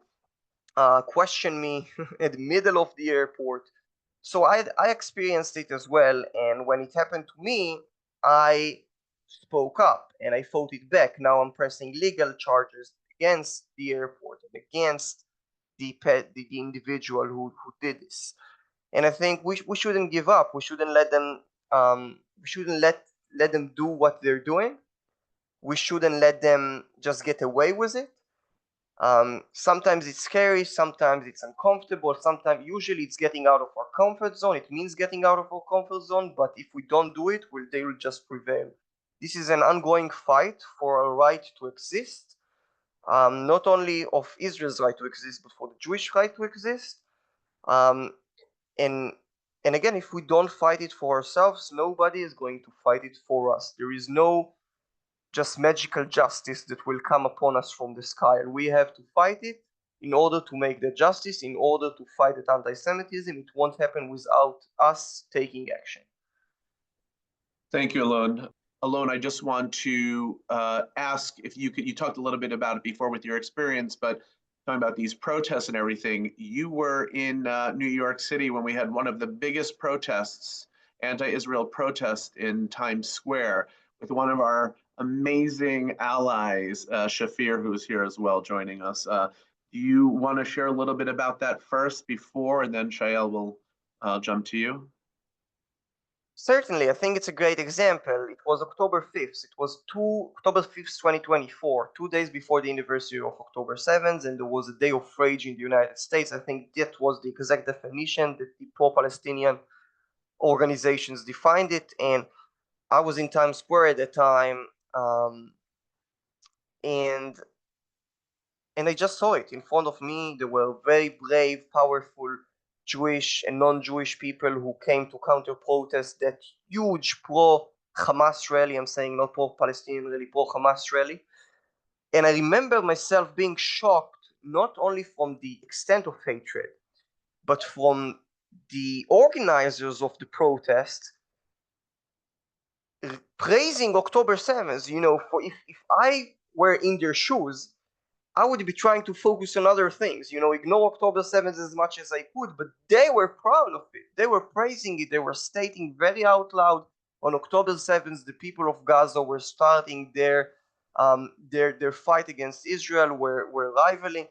question me at the middle of the airport. So I experienced it as well. And when it happened to me, I spoke up and I fought it back. Now I'm pressing legal charges against the airport and against the individual who did this. And I think we shouldn't give up. We shouldn't let them let them do what they're doing. We shouldn't let them just get away with it. Sometimes it's scary, sometimes it's uncomfortable, sometimes usually it's getting out of our comfort zone. It means getting out of our comfort zone, but if we don't do it, they will just prevail. This is an ongoing fight for a right to exist, not only of Israel's right to exist, but for the Jewish right to exist. Um, and and again, if we don't fight it for ourselves, nobody is going to fight it for us. There is no just magical justice that will come upon us from the sky, and we have to fight it in order to make the justice, in order to fight the anti-Semitism. It won't happen without us taking action. Thank you, Alon. Alon, I just want to ask if you could, you talked a little bit about it before with your experience, but talking about these protests and everything, you were in New York City when we had one of the biggest protests, anti-Israel protests in Times Square, with one of our amazing allies, Shafir, who's here as well, joining us. Do you want to share a little bit about that first before, and then Shael will jump to you? Certainly, I think it's a great example. It was October 5th. It was October 5th, 2024, 2 days before the anniversary of October 7th, and there was a day of rage in the United States. I think that was the exact definition that the pro-Palestinian organizations defined it. And I was in Times Square at the time, and I just saw it in front of me. There were very brave, powerful Jewish and non-Jewish people who came to counter-protest that huge pro-Hamas rally. I'm saying not pro-Palestinian rally, pro-Hamas rally. And I remember myself being shocked, not only from the extent of hatred, but from the organizers of the protest praising October 7th. You know, for if I were in their shoes, I would be trying to focus on other things, you know, ignore October 7th as much as I could, but they were proud of it. They were praising it. They were stating very out loud on October 7th, the people of Gaza were starting their fight against Israel, were rivaling.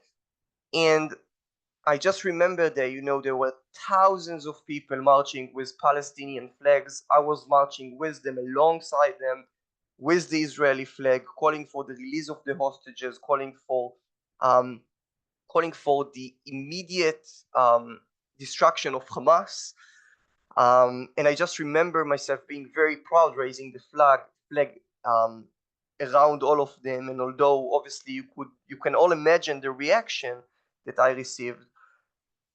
And I just remember that, you know, there were thousands of people marching with Palestinian flags. I was marching with them, alongside them, with the Israeli flag, calling for the release of the hostages, calling for the immediate destruction of Hamas. And I just remember myself being very proud, raising the flag around all of them. And although obviously you can all imagine the reaction that I received,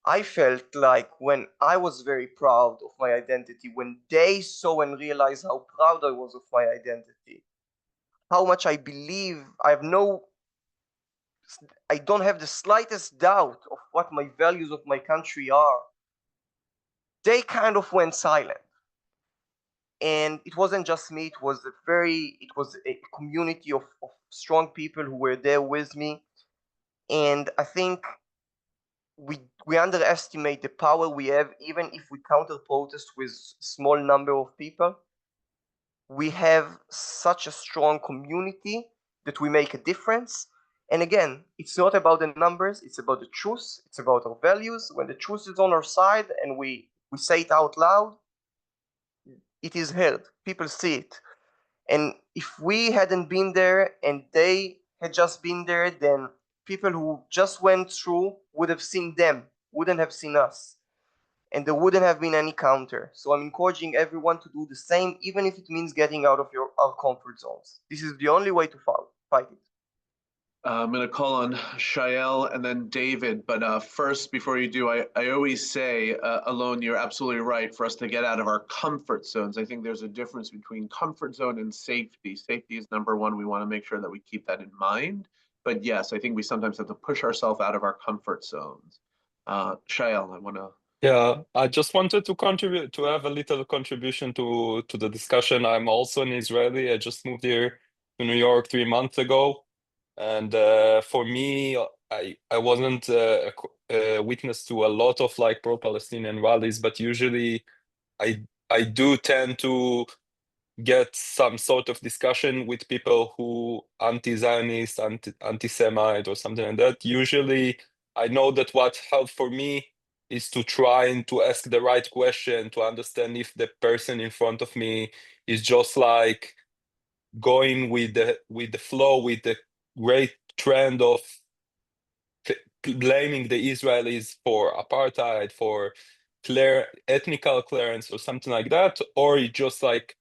I felt like when I was very proud of my identity, when they saw and realized how proud I was of my identity, how much I believe, I don't have the slightest doubt of what my values of my country are, they kind of went silent. And it wasn't just me, it was a community of strong people who were there with me. And I think we underestimate the power we have, even if we counter protest with small number of people. We have such a strong community that we make a difference. And again, it's not about the numbers, it's about the truth, it's about our values. When the truth is on our side and we say it out loud, it is heard. People see it. And if we hadn't been there and they had just been there, then people who just went through would have seen them, wouldn't have seen us. And there wouldn't have been any counter. So I'm encouraging everyone to do the same, even if it means getting out of our comfort zones. This is the only way to fight it. I'm going to call on Shael and then David, but first, before you do, I always say, Alon, you're absolutely right, for us to get out of our comfort zones. I think there's a difference between comfort zone and safety. Safety is number one. We want to make sure that we keep that in mind. But yes, I think we sometimes have to push ourselves out of our comfort zones. Shael, I want to Yeah, I just wanted to contribute to have a little contribution to the discussion. I'm also an Israeli. I just moved here to New York 3 months ago, and for me, I wasn't a witness to a lot of like pro-Palestinian rallies, but usually I do tend to get some sort of discussion with people who anti-Zionist, anti-Semite or something like that. Usually, I know that what helped for me is to try and to ask the right question to understand if the person in front of me is just like going with the flow, with the great trend of blaming the Israelis for apartheid, for ethnical clearance or something like that, or it just like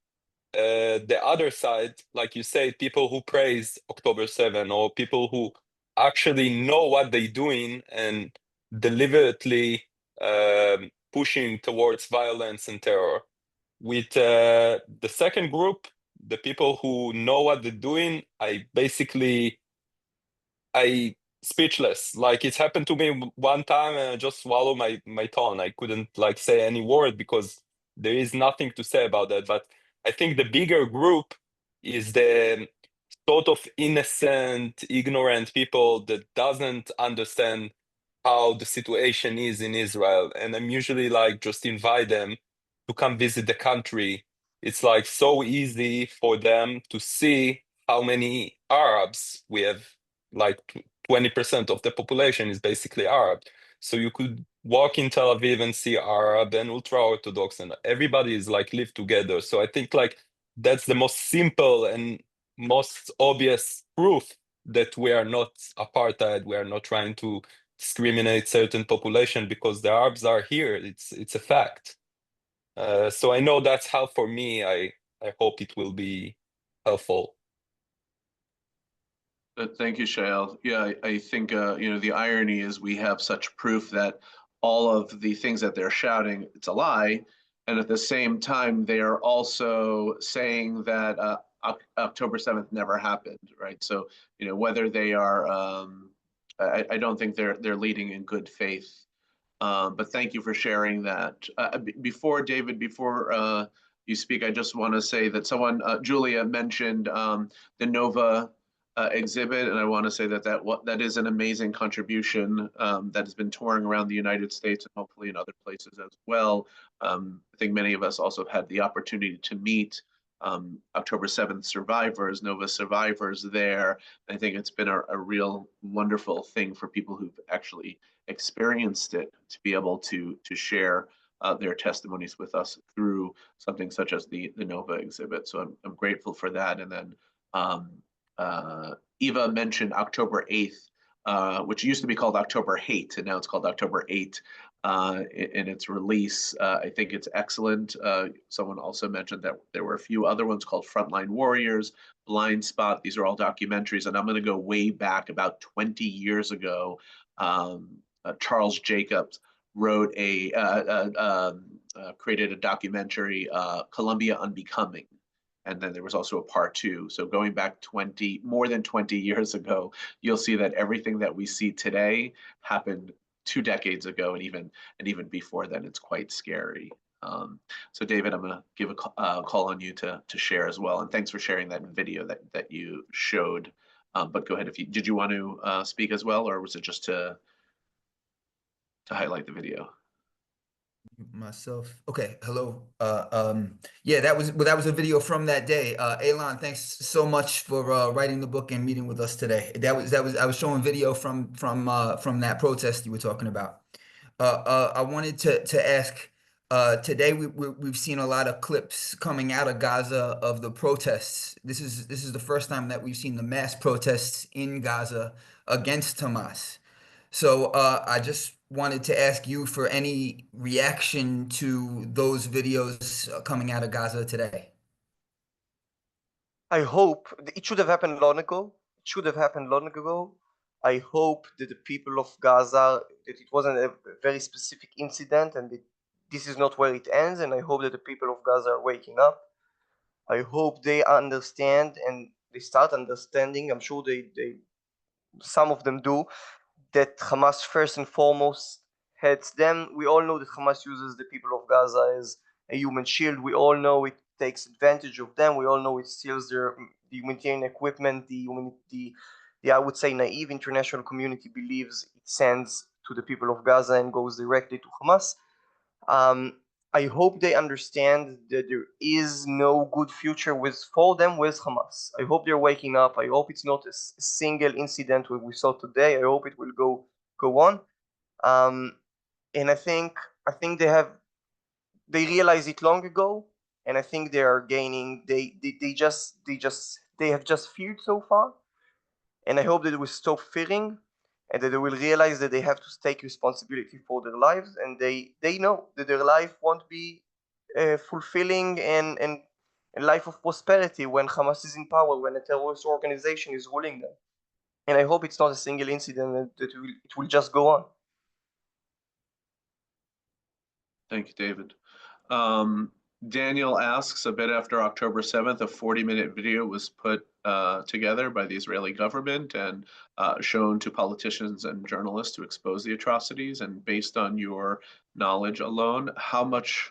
the other side, like you say, people who praise October 7 or people who actually know what they're doing and deliberately pushing towards violence and terror. With the second group, the people who know what they're doing, I speechless. Like it's happened to me one time and I just swallow my tongue. I couldn't like say any word because there is nothing to say about that. But I think the bigger group is the sort of innocent, ignorant people that doesn't understand how the situation is in Israel. And I'm usually like just invite them to come visit the country. It's like so easy for them to see how many Arabs we have, like 20% of the population is basically Arab. So you could walk in Tel Aviv and see Arab and ultra-Orthodox and everybody is like live together. So I think like that's the most simple and most obvious proof that we are not apartheid. We are not trying to discriminate certain population because the Arabs are here. It's a fact. So I know that's how for me. I hope it will be helpful. Thank you, Shael. Yeah, I think the irony is we have such proof that all of the things that they're shouting, it's a lie, and at the same time they are also saying that October 7th never happened, right? So whether they are, I don't think they're leading in good faith. But thank you for sharing that. Before David, before you speak, I just want to say that Julia mentioned the Nova exhibit, and I want to say that is an amazing contribution that has been touring around the United States and hopefully in other places as well. I think many of us also have had the opportunity to meet October 7th survivors, Nova survivors there. I think it's been a real wonderful thing for people who've actually experienced it to be able to share their testimonies with us through something such as the Nova exhibit. So I'm grateful for that. And then Eva mentioned October 8th, which used to be called October Hate, and now it's called October 8 in its release. I think it's excellent. Someone also mentioned that there were a few other ones called Frontline Warriors, Blind Spot. These are all documentaries, and I'm going to go way back about 20 years ago. Charles Jacobs wrote created a documentary, Columbia Unbecoming. And then there was also a part 2. So going back more than 20 years ago, you'll see that everything that we see today happened 2 decades ago, and even before then. It's quite scary. So David, I'm going to give a call on you to share as well. And thanks for sharing that video that you showed. But go ahead, did you want to speak as well, or was it just to highlight the video? Myself. Okay. Hello. Yeah, that was a video from that day. Alon, thanks so much for writing the book and meeting with us today. I was showing video from that protest you were talking about. I wanted to ask, today we've seen a lot of clips coming out of Gaza of the protests. This is the first time that we've seen the mass protests in Gaza against Hamas. So I just wanted to ask you for any reaction to those videos coming out of Gaza today. I hope it should have happened long ago. It should have happened long ago. I hope that the people of Gaza, that it wasn't a very specific incident and that this is not where it ends. And I hope that the people of Gaza are waking up. I hope they understand and they start understanding. I'm sure some of them do, that Hamas first and foremost hurts them. We all know that Hamas uses the people of Gaza as a human shield. We all know it takes advantage of them. We all know it steals the humanitarian equipment. The I would say naive international community believes it sends to the people of Gaza and goes directly to Hamas. I hope they understand that there is no good future for them with Hamas. I hope they're waking up. I hope it's not a single incident what we saw today. I hope it will go on. And I think they realized it long ago, and I think they are gaining. They have just feared so far, and I hope that they will stop fearing, and that they will realize that they have to take responsibility for their lives, and they know that their life won't be fulfilling and a life of prosperity when Hamas is in power, when a terrorist organization is ruling them. And I hope it's not a single incident, that it will just go on. Thank you, David. Daniel asks, a bit after October 7th, a 40-minute video was put together by the Israeli government and shown to politicians and journalists to expose the atrocities. And based on your knowledge alone, how much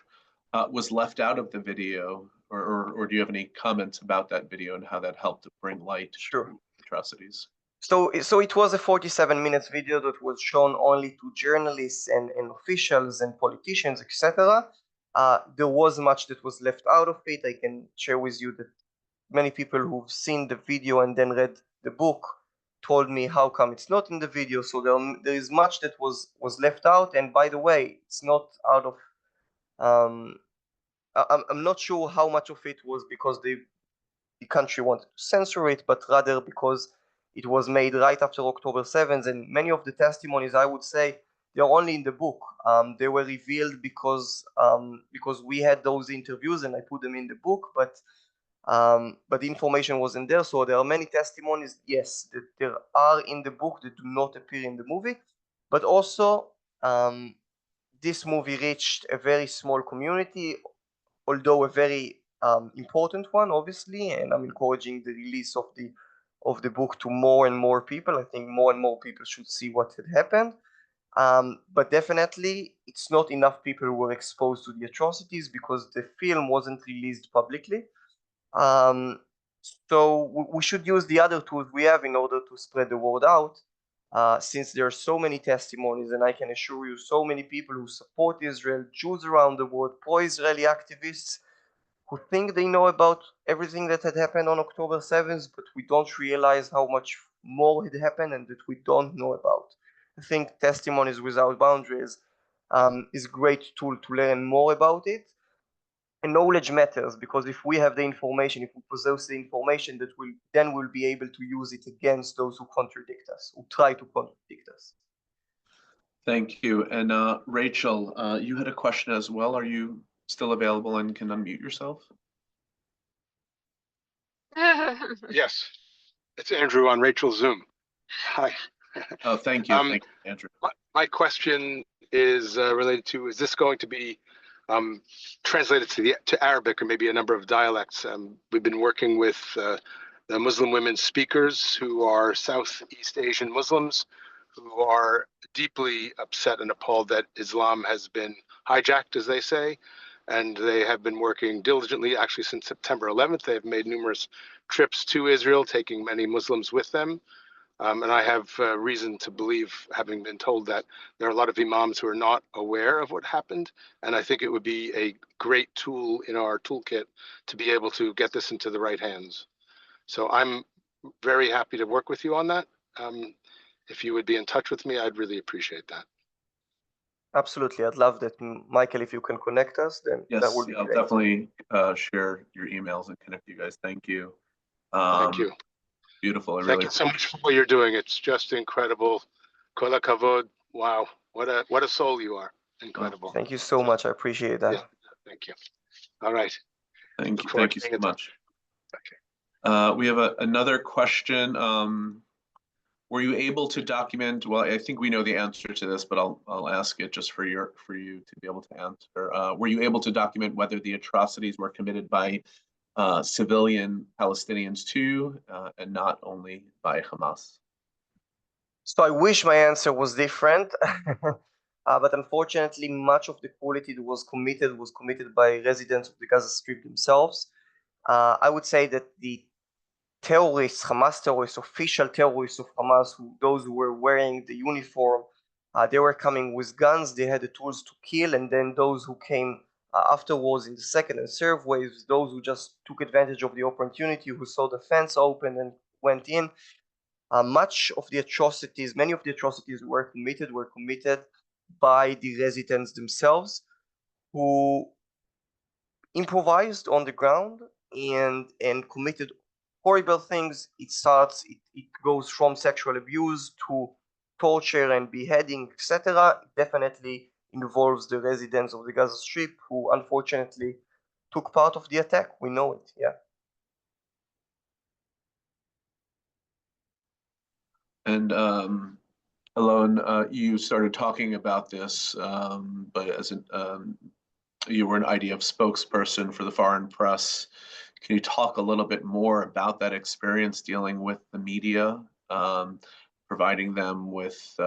was left out of the video, or do you have any comments about that video and how that helped to bring light to atrocities? So it was a 47 minutes video that was shown only to journalists and officials and politicians, etc. There was much that was left out of it. I can share with you that many people who've seen the video and then read the book told me how come it's not in the video. So there is much that was left out. And by the way, it's not out of I'm not sure how much of it was because the country wanted to censor it, but rather because it was made right after October 7th, and many of the testimonies, I would say, they're only in the book. They were revealed because we had those interviews and I put them in the book, but the information wasn't there. So there are many testimonies, yes, that there are in the book that do not appear in the movie, but also this movie reached a very small community, although a very important one, obviously, and I'm encouraging the release of the book to more and more people. I think more and more people should see what had happened. But definitely, it's not enough people who were exposed to the atrocities because the film wasn't released publicly. So we should use the other tools we have in order to spread the word out. Since there are so many testimonies, and I can assure you, so many people who support Israel, Jews around the world, pro-Israeli activists, who think they know about everything that had happened on October 7th, but we don't realize how much more had happened and that we don't know about. I think Testimonies Without Boundaries is a great tool to learn more about it. And knowledge matters, because if we have the information, if we possess the information, that we'll be able to use it against those who contradict us, who try to contradict us. Thank you. And Rachel, you had a question as well. Are you still available and can unmute yourself? Yes, it's Andrew on Rachel's Zoom. Hi. Oh, thank you. Thank you, Andrew. My question is related to, is this going to be translated to Arabic or maybe a number of dialects? We've been working with the Muslim women speakers who are Southeast Asian Muslims who are deeply upset and appalled that Islam has been hijacked, as they say. And they have been working diligently, actually since September 11th. They have made numerous trips to Israel, taking many Muslims with them. And I have reason to believe, having been told, that there are a lot of imams who are not aware of what happened. And I think it would be a great tool in our toolkit to be able to get this into the right hands. So I'm very happy to work with you on that. If you would be in touch with me, I'd really appreciate that. Absolutely, I'd love that. Michael, if you can connect us, then yes, that would be I'll great. definitely share your emails and connect you guys. Thank you. Thank you. Beautiful. Thank you so much for what you're doing. It's just incredible. Kol hakavod. Wow, what a soul you are. Incredible. Thank you so much. I appreciate that. Yeah, thank you. All right. Thank you so much. Okay. We have another question. Were you able to document? Well, I think we know the answer to this, but I'll ask it just for you to be able to answer. Were you able to document whether the atrocities were committed by civilian Palestinians too, and not only by Hamas? So I wish my answer was different. But unfortunately, much of the cruelty that was committed by residents of the Gaza Strip themselves. I would say that the terrorists, Hamas terrorists, official terrorists of Hamas, those who were wearing the uniform, they were coming with guns, they had the tools to kill, and then those who came afterwards in the second and third waves, those who just took advantage of the opportunity, who saw the fence open and went in. Many of the atrocities were committed by the residents themselves, who improvised on the ground and committed horrible things. It goes from sexual abuse to torture and beheading, etc. It definitely involves the residents of the Gaza Strip, who unfortunately took part of the attack. We know it, yeah. And Alon, you started talking about this, but you were an IDF spokesperson for the foreign press. Can you talk a little bit more about that experience dealing with the media, providing them with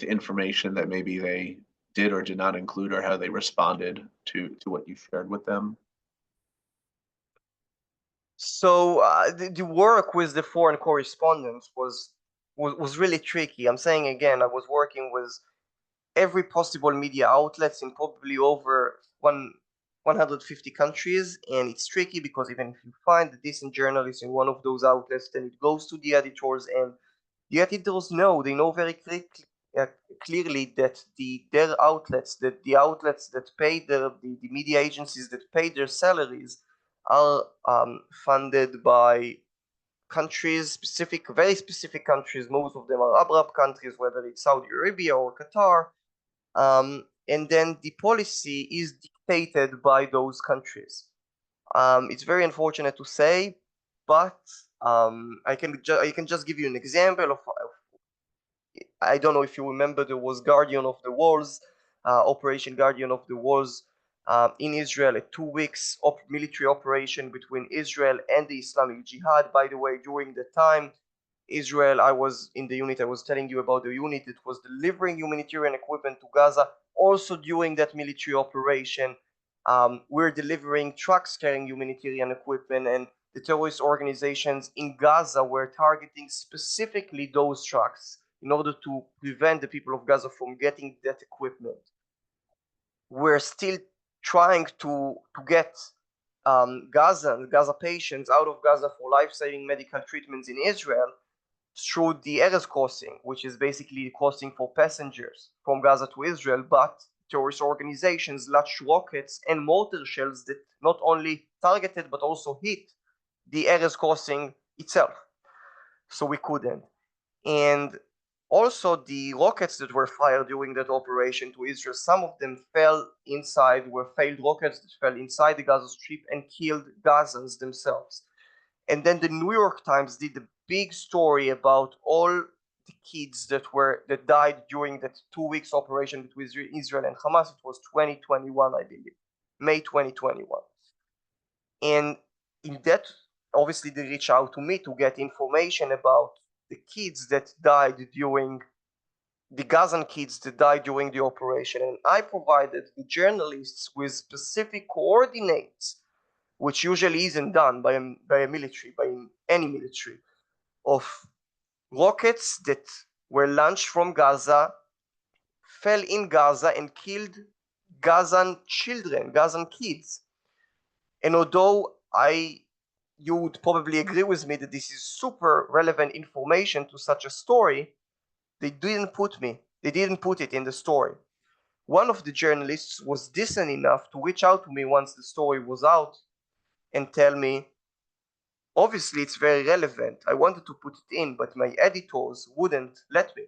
information that maybe they did or did not include, or how they responded to what you shared with them? So the work with the foreign correspondents was really tricky. I'm saying again, I was working with every possible media outlets in probably over 150 countries, and it's tricky because even if you find a decent journalist in one of those outlets, then it goes to the editors, and the editors they know very clearly that their outlets, that the outlets that pay the media agencies that pay their salaries are funded by countries, very specific countries. Most of them are Arab countries, whether it's Saudi Arabia or Qatar. And then the policy is dictated by those countries. It's very unfortunate to say, but I can just give you an example of. I don't know if you remember, there was Guardian of the Walls, Operation Guardian of the Walls in Israel, a 2 weeks military operation between Israel and the Islamic Jihad. By the way, during the time Israel, I was in the unit, I was telling you about the unit that was delivering humanitarian equipment to Gaza. Also during that military operation, we're delivering trucks carrying humanitarian equipment, and the terrorist organizations in Gaza were targeting specifically those trucks in order to prevent the people of Gaza from getting that equipment. We're still trying to get Gaza patients out of Gaza for life-saving medical treatments in Israel through the Erez crossing, which is basically a crossing for passengers from Gaza to Israel, but terrorist organizations launched rockets and mortar shells that not only targeted but also hit the Erez crossing itself. So we couldn't. And also the rockets that were fired during that operation to Israel, some of them were failed rockets that fell inside the Gaza Strip and killed Gazans themselves. And then the New York Times did a big story about all the kids that died during that 2 weeks operation between Israel and Hamas. It was 2021, I believe, May 2021. And in that, obviously, they reached out to me to get information about the kids that died during the Gazan kids that died during the operation. And I provided the journalists with specific coordinates, which usually isn't done by any military, of rockets that were launched from Gaza, fell in Gaza, and killed Gazan children, Gazan kids. And although you would probably agree with me that this is super relevant information to such a story, they didn't put it in the story. One of the journalists was decent enough to reach out to me once the story was out and tell me, obviously it's very relevant, I wanted to put it in, but my editors wouldn't let me.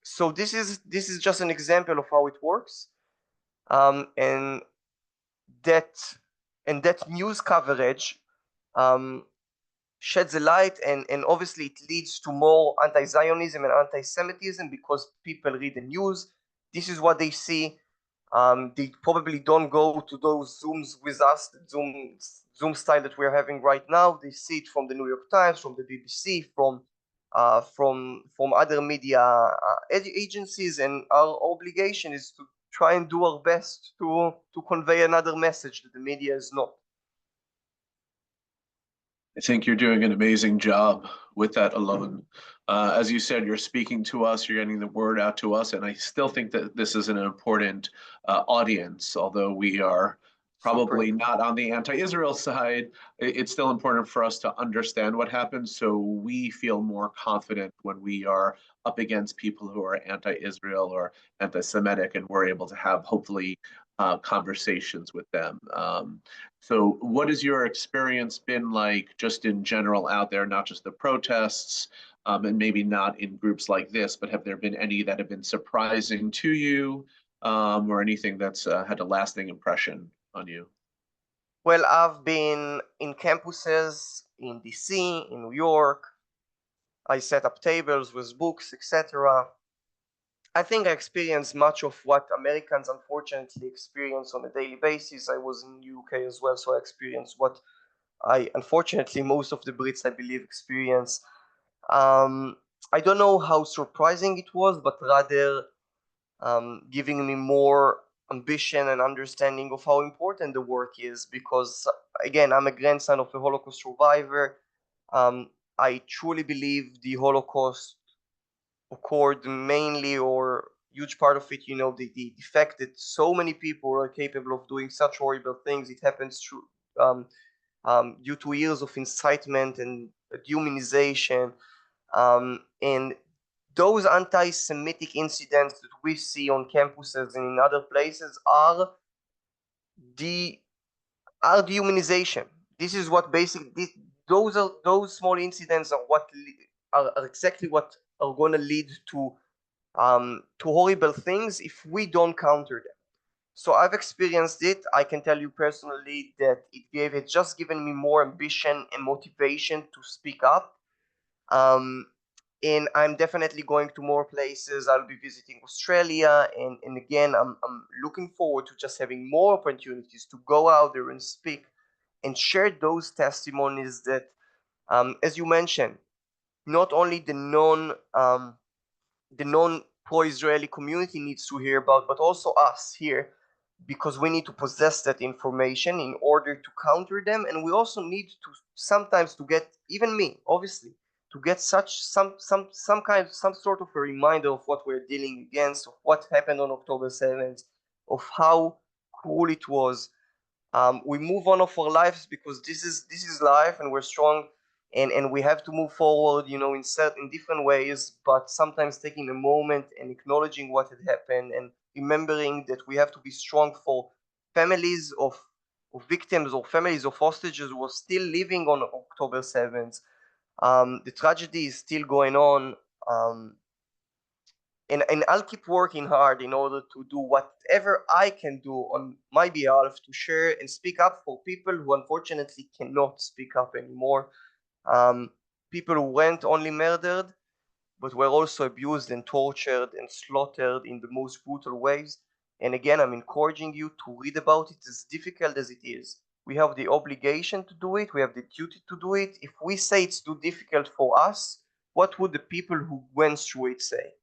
So this is just an example of how it works. And that news coverage sheds a light, and obviously it leads to more anti-Zionism and anti-Semitism because people read the news. This is what they see. They probably don't go to those Zooms with us, Zoom style that we're having right now. They see it from the New York Times, from the BBC, from from other media agencies, and our obligation is to try and do our best to convey another message that the media is not. I think you're doing an amazing job with that, Alon. As you said, you're speaking to us, you're getting the word out to us, and I still think that this is an important audience, although we are probably not on the anti-Israel side. It's still important for us to understand what happened, so we feel more confident when we are up against people who are anti-Israel or anti-Semitic, and we're able to have, hopefully, conversations with them. So what has your experience been like just in general out there, not just the protests, and maybe not in groups like this, but have there been any that have been surprising to you, or anything that's had a lasting impression on you? Well, I've been in campuses in DC, in New York. I set up tables with books, etc. I think I experienced much of what Americans unfortunately experience on a daily basis. I was in the UK as well, so I experienced what unfortunately, most of the Brits, I believe, experience. I don't know how surprising it was, but rather giving me more ambition and understanding of how important the work is. Because, again, I'm a grandson of a Holocaust survivor. I truly believe the Holocaust occurred mainly, or huge part of it, the fact that so many people are capable of doing such horrible things. It happens through due to years of incitement and dehumanization, and those anti-Semitic incidents that we see on campuses and in other places are dehumanization. This is what those small incidents are what are exactly what are going to lead to horrible things if we don't counter them. So I've experienced it. I can tell you personally that it's just given me more ambition and motivation to speak up. And I'm definitely going to more places. I'll be visiting Australia, and again, I'm looking forward to just having more opportunities to go out there and speak and share those testimonies that, as you mentioned, not only the non-pro-Israeli community needs to hear about, but also us here, because we need to possess that information in order to counter them, and we also need to sometimes to get, even me, obviously, to get some sort of a reminder of what we're dealing against, of what happened on October 7th, of how cruel it was. We move on of our lives because this is life, and we're strong, and we have to move forward, in different ways, but sometimes taking a moment and acknowledging what had happened, and remembering that we have to be strong for families of victims or families of hostages who are still living on October 7th. The tragedy is still going on. And I'll keep working hard in order to do whatever I can do on my behalf to share and speak up for people who unfortunately cannot speak up anymore. People who weren't only murdered, but were also abused and tortured and slaughtered in the most brutal ways. And again, I'm encouraging you to read about it, as difficult as it is. We have the obligation to do it. We have the duty to do it. If we say it's too difficult for us, what would the people who went through it say?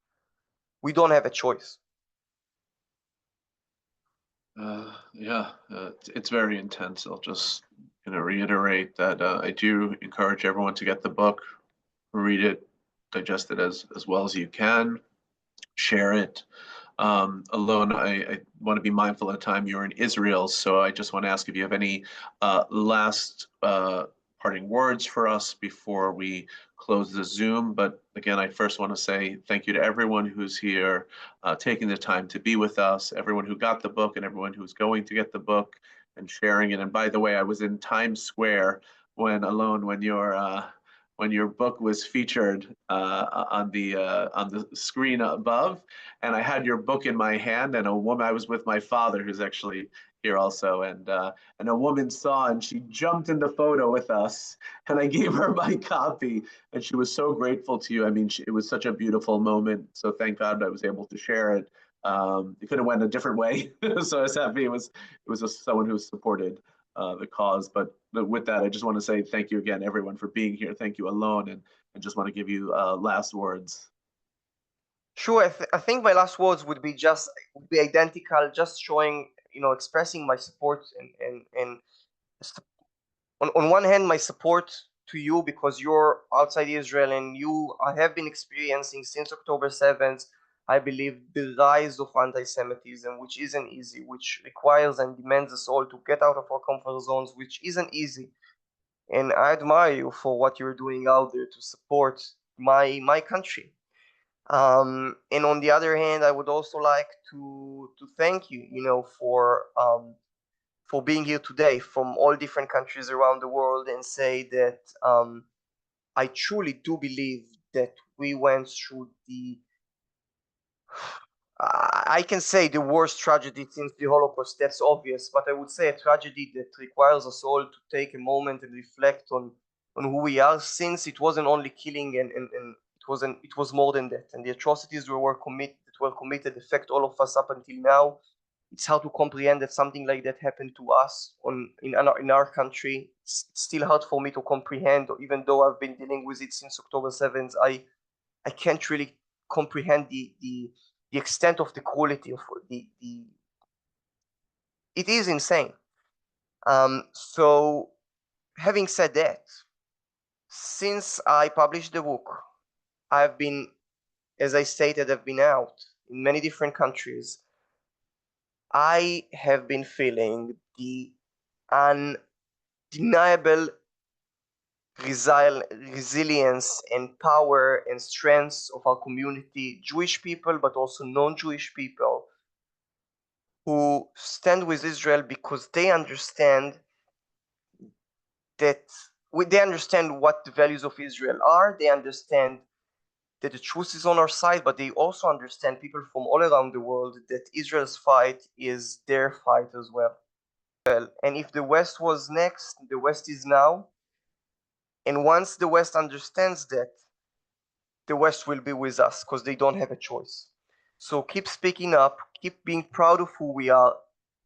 We don't have a choice. Yeah, it's very intense. I'll just reiterate that I do encourage everyone to get the book, read it, digest it as well as you can, share it. Alon, I want to be mindful of the time. You're in Israel, so I just want to ask if you have any last parting words for us before we close the Zoom. But again, I first want to say thank you to everyone who's here, taking the time to be with us, everyone who got the book and everyone who's going to get the book and sharing it. And by the way, I was in Times Square when your book was featured on the screen above, and I had your book in my hand, and I was with my father, who's actually here also, and a woman saw, and she jumped in the photo with us, and I gave her my copy, and she was so grateful to you. I mean, it was such a beautiful moment. So thank God I was able to share it. It could have went a different way, so I was happy it was someone who supported. the cause. But with that, I just want to say thank you again, everyone, for being here. Thank you, Alon, and I just want to give you last words. Sure, I think my last words would be identical, just showing, expressing my support and on one hand, my support to you because you're outside Israel and I have been experiencing since October 7th, I believe, the rise of anti-Semitism, which isn't easy, which requires and demands us all to get out of our comfort zones, which isn't easy. And I admire you for what you're doing out there to support my country. And on the other hand, I would also like to thank you, for being here today from all different countries around the world, and say that I truly do believe that we went through I can say the worst tragedy since the Holocaust. That's obvious, but I would say a tragedy that requires us all to take a moment and reflect on who we are, since it wasn't only killing and it was more than that, and the atrocities that were committed affect all of us up until now. It's hard to comprehend that something like that happened to us in our country. It's still hard for me to comprehend, even though I've been dealing with it since October 7th. I can't really comprehend the extent of the quality of it is insane. So having said that, since I published the book, I've been, as I stated, I've been out in many different countries. I have been feeling the undeniable resilience and power and strength of our community, Jewish people, but also non-Jewish people, who stand with Israel because they understand what the values of Israel are. They understand that the truth is on our side, but they also understand, people from all around the world, that Israel's fight is their fight as well. And if the West was next, the West is now. And once the West understands that, the West will be with us because they don't have a choice. So keep speaking up, keep being proud of who we are,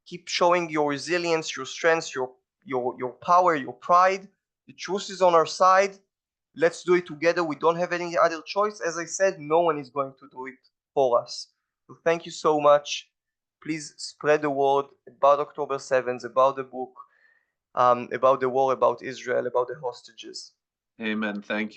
keep showing your resilience, your strength, your power, your pride. The truth is on our side. Let's do it together. We don't have any other choice. As I said, no one is going to do it for us. So thank you so much. Please spread the word about October 7th, about the book, about the war, about Israel, about the hostages. Amen. Thank you.